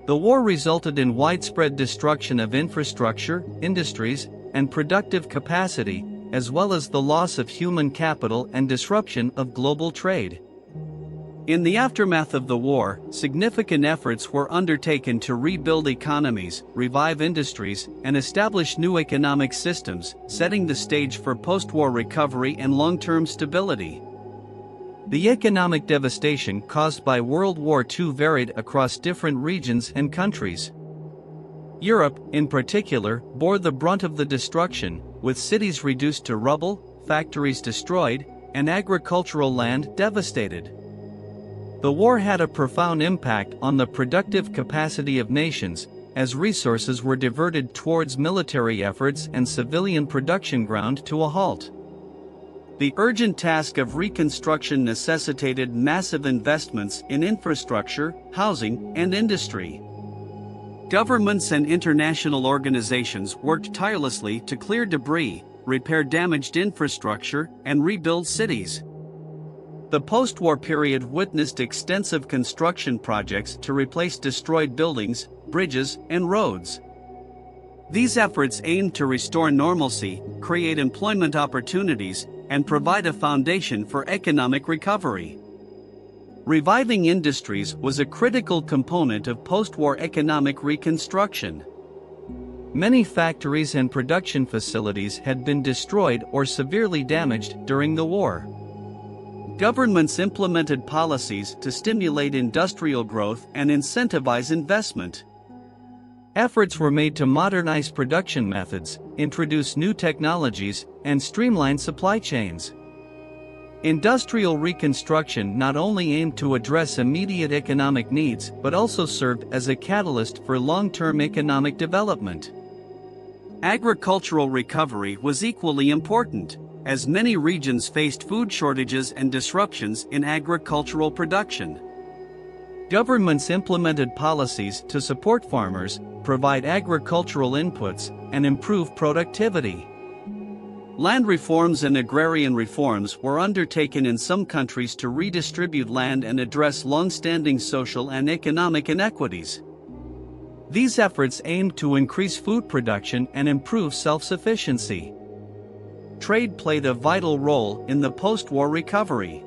The war resulted in widespread destruction of infrastructure, industries, and productive capacity, as well as the loss of human capital and disruption of global trade. In the aftermath of the war, significant efforts were undertaken to rebuild economies, revive industries, and establish new economic systems, setting the stage for post-war recovery and long-term stability. The economic devastation caused by World War II varied across different regions and countries. Europe, in particular, bore the brunt of the destruction, with cities reduced to rubble, factories destroyed, and agricultural land devastated. The war had a profound impact on the productive capacity of nations, as resources were diverted towards military efforts and civilian production ground to a halt. The urgent task of reconstruction necessitated massive investments in infrastructure, housing, and industry. Governments and international organizations worked tirelessly to clear debris, repair damaged infrastructure, and rebuild cities. The post-war period witnessed extensive construction projects to replace destroyed buildings, bridges, and roads. These efforts aimed to restore normalcy, create employment opportunities, and provide a foundation for economic recovery. Reviving industries was a critical component of post-war economic reconstruction. Many factories and production facilities had been destroyed or severely damaged during the war. Governments implemented policies to stimulate industrial growth and incentivize investment. Efforts were made to modernize production methods, introduce new technologies, and streamline supply chains. Industrial reconstruction not only aimed to address immediate economic needs but also served as a catalyst for long-term economic development. Agricultural recovery was equally important, as many regions faced food shortages and disruptions in agricultural production. Governments implemented policies to support farmers, provide agricultural inputs, and improve productivity. Land reforms and agrarian reforms were undertaken in some countries to redistribute land and address long-standing social and economic inequities. These efforts aimed to increase food production and improve self-sufficiency. Trade played a vital role in the post-war recovery.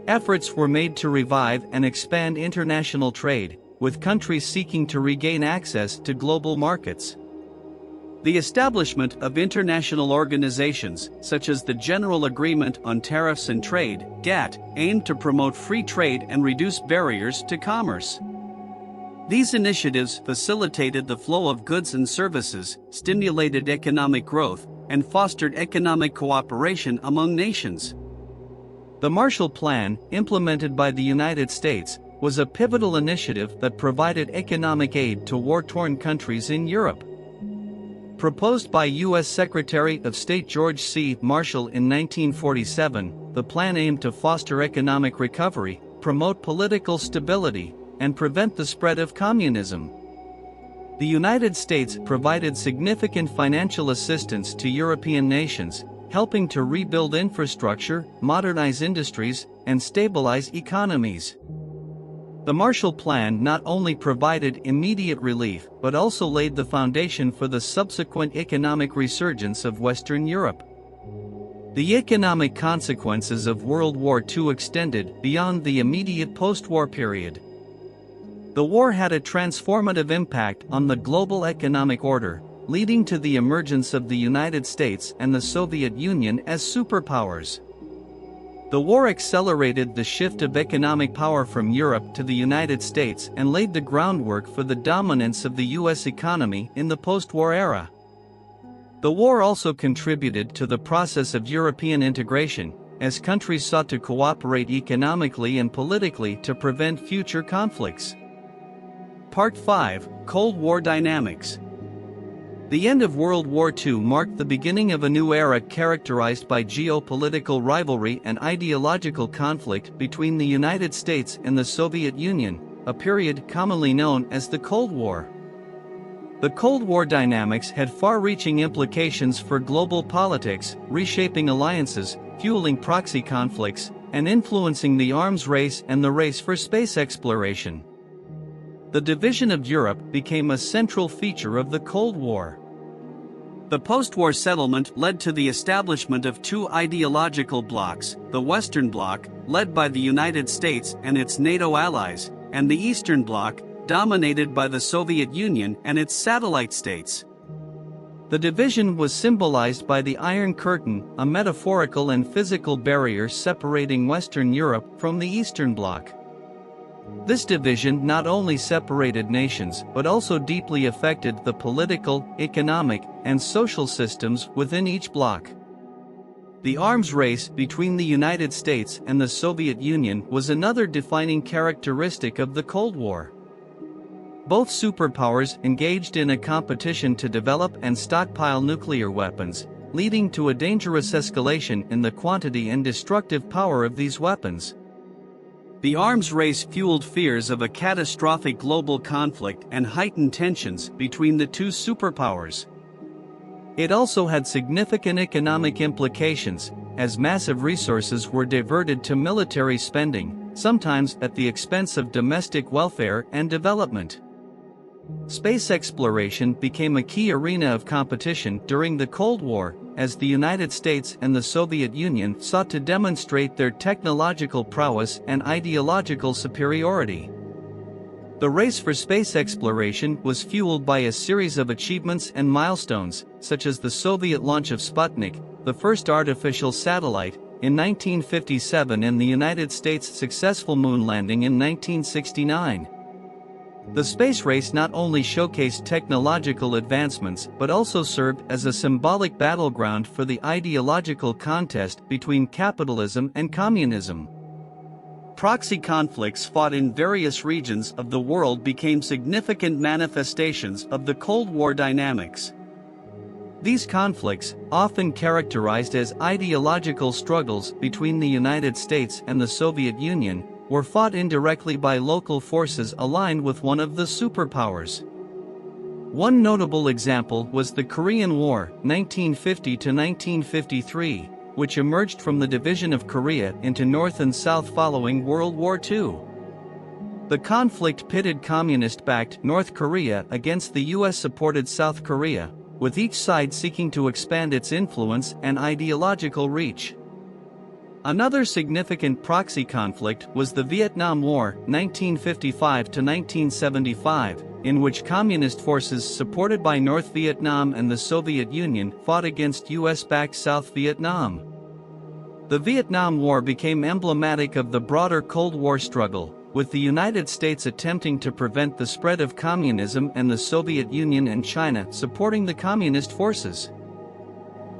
Efforts were made to revive and expand international trade, with countries seeking to regain access to global markets. The establishment of international organizations, such as the General Agreement on Tariffs and Trade, GATT, aimed to promote free trade and reduce barriers to commerce. These initiatives facilitated the flow of goods and services, stimulated economic growth, and fostered economic cooperation among nations. The Marshall Plan, implemented by the United States, was a pivotal initiative that provided economic aid to war-torn countries in Europe. Proposed by U.S. Secretary of State George C. Marshall in 1947, the plan aimed to foster economic recovery, promote political stability, and prevent the spread of communism. The United States provided significant financial assistance to European nations, helping to rebuild infrastructure, modernize industries, and stabilize economies. The Marshall Plan not only provided immediate relief but also laid the foundation for the subsequent economic resurgence of Western Europe. The economic consequences of World War II extended beyond the immediate post-war period. The war had a transformative impact on the global economic order, leading to the emergence of the United States and the Soviet Union as superpowers. The war accelerated the shift of economic power from Europe to the United States and laid the groundwork for the dominance of the U.S. economy in the post-war era. The war also contributed to the process of European integration, as countries sought to cooperate economically and politically to prevent future conflicts. Part 5: Cold War Dynamics. The end of World War II marked the beginning of a new era characterized by geopolitical rivalry and ideological conflict between the United States and the Soviet Union, a period commonly known as the Cold War. The Cold War dynamics had far-reaching implications for global politics, reshaping alliances, fueling proxy conflicts, and influencing the arms race and the race for space exploration. The division of Europe became a central feature of the Cold War. The post-war settlement led to the establishment of two ideological blocs, the Western Bloc, led by the United States and its NATO allies, and the Eastern Bloc, dominated by the Soviet Union and its satellite states. The division was symbolized by the Iron Curtain, a metaphorical and physical barrier separating Western Europe from the Eastern Bloc. This division not only separated nations but also deeply affected the political, economic, and social systems within each bloc. The arms race between the United States and the Soviet Union was another defining characteristic of the Cold War. Both superpowers engaged in a competition to develop and stockpile nuclear weapons, leading to a dangerous escalation in the quantity and destructive power of these weapons. The arms race fueled fears of a catastrophic global conflict and heightened tensions between the two superpowers. It also had significant economic implications, as massive resources were diverted to military spending, sometimes at the expense of domestic welfare and development. Space exploration became a key arena of competition during the Cold War, as the United States and the Soviet Union sought to demonstrate their technological prowess and ideological superiority. The race for space exploration was fueled by a series of achievements and milestones, such as the Soviet launch of Sputnik, the first artificial satellite, in 1957, and the United States' successful moon landing in 1969. The space race not only showcased technological advancements but also served as a symbolic battleground for the ideological contest between capitalism and communism. Proxy conflicts fought in various regions of the world became significant manifestations of the Cold War dynamics. These conflicts, often characterized as ideological struggles between the United States and the Soviet Union, were fought indirectly by local forces aligned with one of the superpowers. One notable example was the Korean War, 1950 to 1953, which emerged from the division of Korea into North and South following World War II. The conflict pitted communist-backed North Korea against the US-supported South Korea, with each side seeking to expand its influence and ideological reach. Another significant proxy conflict was the Vietnam War, 1955 to 1975, in which communist forces supported by North Vietnam and the Soviet Union fought against US-backed South Vietnam. The Vietnam War became emblematic of the broader Cold War struggle, with the United States attempting to prevent the spread of communism and the Soviet Union and China supporting the communist forces.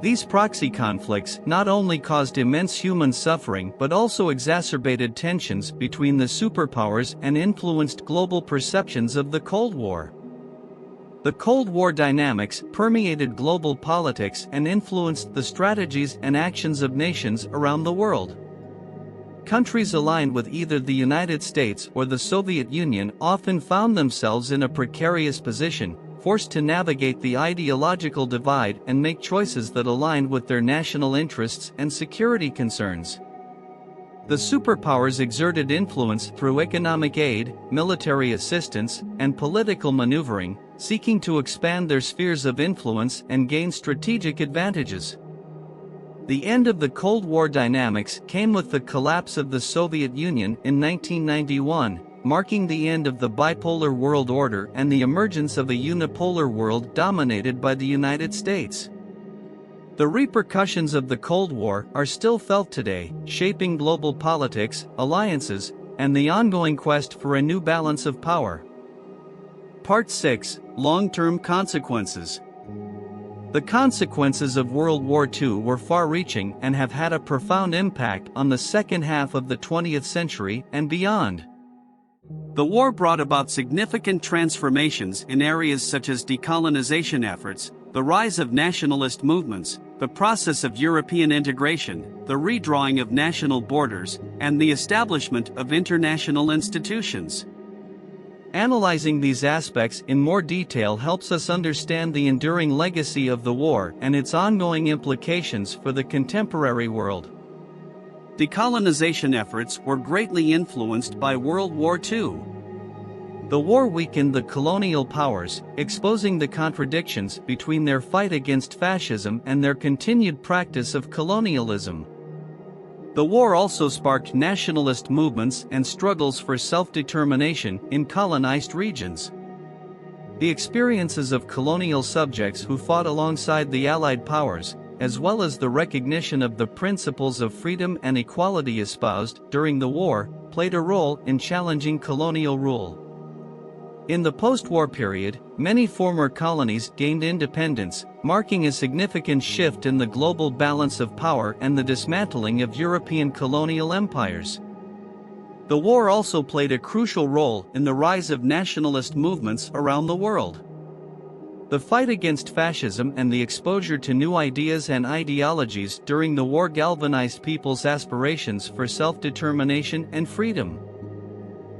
These proxy conflicts not only caused immense human suffering but also exacerbated tensions between the superpowers and influenced global perceptions of the Cold War. The Cold War dynamics permeated global politics and influenced the strategies and actions of nations around the world. Countries aligned with either the United States or the Soviet Union often found themselves in a precarious position, forced to navigate the ideological divide and make choices that aligned with their national interests and security concerns. The superpowers exerted influence through economic aid, military assistance, and political maneuvering, seeking to expand their spheres of influence and gain strategic advantages. The end of the Cold War dynamics came with the collapse of the Soviet Union in 1991, marking the end of the bipolar world order and the emergence of a unipolar world dominated by the United States. The repercussions of the Cold War are still felt today, shaping global politics, alliances, and the ongoing quest for a new balance of power. Part 6: Long-term consequences. The consequences of World War II were far-reaching and have had a profound impact on the second half of the 20th century and beyond. The war brought about significant transformations in areas such as decolonization efforts, the rise of nationalist movements, the process of European integration, the redrawing of national borders, and the establishment of international institutions. Analyzing these aspects in more detail helps us understand the enduring legacy of the war and its ongoing implications for the contemporary world. Decolonization efforts were greatly influenced by World War II. The war weakened the colonial powers, exposing the contradictions between their fight against fascism and their continued practice of colonialism. The war also sparked nationalist movements and struggles for self-determination in colonized regions. The experiences of colonial subjects who fought alongside the Allied powers, as well as the recognition of the principles of freedom and equality espoused during the war, played a role in challenging colonial rule. In the post-war period, many former colonies gained independence, marking a significant shift in the global balance of power and the dismantling of European colonial empires. The war also played a crucial role in the rise of nationalist movements around the world. The fight against fascism and the exposure to new ideas and ideologies during the war galvanized people's aspirations for self-determination and freedom.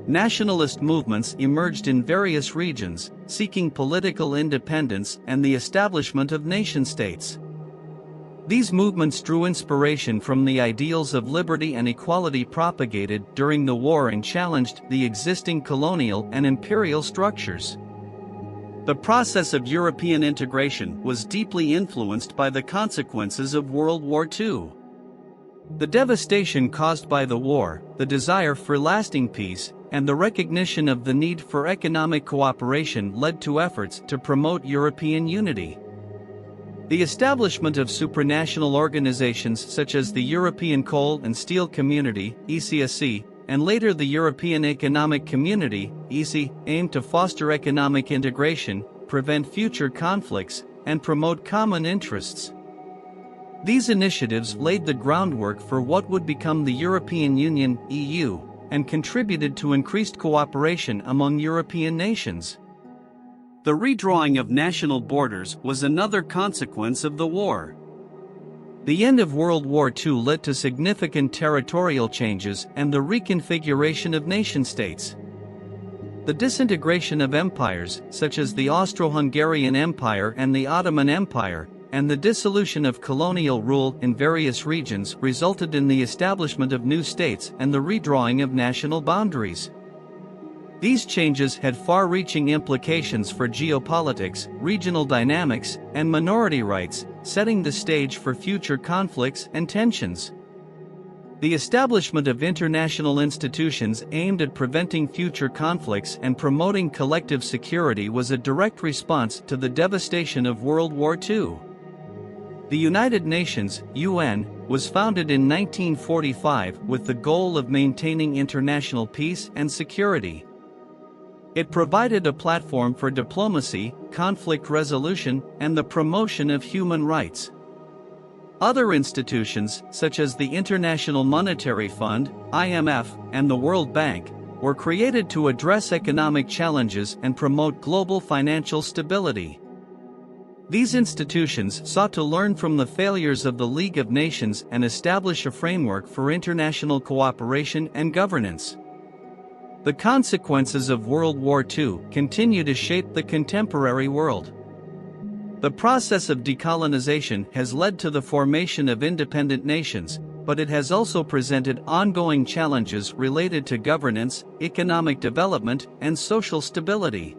Nationalist movements emerged in various regions, seeking political independence and the establishment of nation-states. These movements drew inspiration from the ideals of liberty and equality propagated during the war and challenged the existing colonial and imperial structures. The process of European integration was deeply influenced by the consequences of World War II. The devastation caused by the war, the desire for lasting peace, and the recognition of the need for economic cooperation led to efforts to promote European unity. The establishment of supranational organizations such as the European Coal and Steel Community, ECSC, and later the European Economic Community, EC, aimed to foster economic integration, prevent future conflicts, and promote common interests. These initiatives laid the groundwork for what would become the European Union, EU, and contributed to increased cooperation among European nations. The redrawing of national borders was another consequence of the war. The end of World War II led to significant territorial changes and the reconfiguration of nation-states. The disintegration of empires, such as the Austro-Hungarian Empire and the Ottoman Empire, and the dissolution of colonial rule in various regions resulted in the establishment of new states and the redrawing of national boundaries. These changes had far-reaching implications for geopolitics, regional dynamics, and minority rights, setting the stage for future conflicts and tensions. The establishment of international institutions aimed at preventing future conflicts and promoting collective security was a direct response to the devastation of World War II. The United Nations, UN, was founded in 1945 with the goal of maintaining international peace and security. It provided a platform for diplomacy, conflict resolution, and the promotion of human rights. Other institutions, such as the International Monetary Fund, IMF, and the World Bank, were created to address economic challenges and promote global financial stability. These institutions sought to learn from the failures of the League of Nations and establish a framework for international cooperation and governance. The consequences of World War II continue to shape the contemporary world. The process of decolonization has led to the formation of independent nations, but it has also presented ongoing challenges related to governance, economic development, and social stability.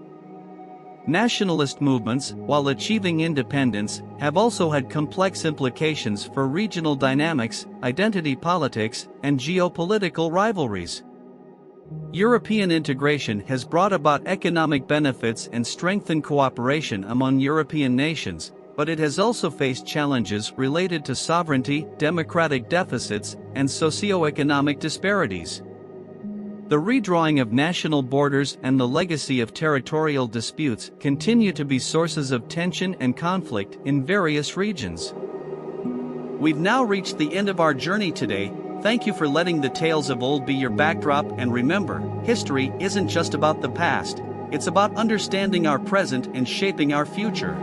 Nationalist movements, while achieving independence, have also had complex implications for regional dynamics, identity politics, and geopolitical rivalries. European integration has brought about economic benefits and strengthened cooperation among European nations, but it has also faced challenges related to sovereignty, democratic deficits, and socio-economic disparities. The redrawing of national borders and the legacy of territorial disputes continue to be sources of tension and conflict in various regions. We've now reached the end of our journey today. Thank you for letting the tales of old be your backdrop, and remember, history isn't just about the past, it's about understanding our present and shaping our future.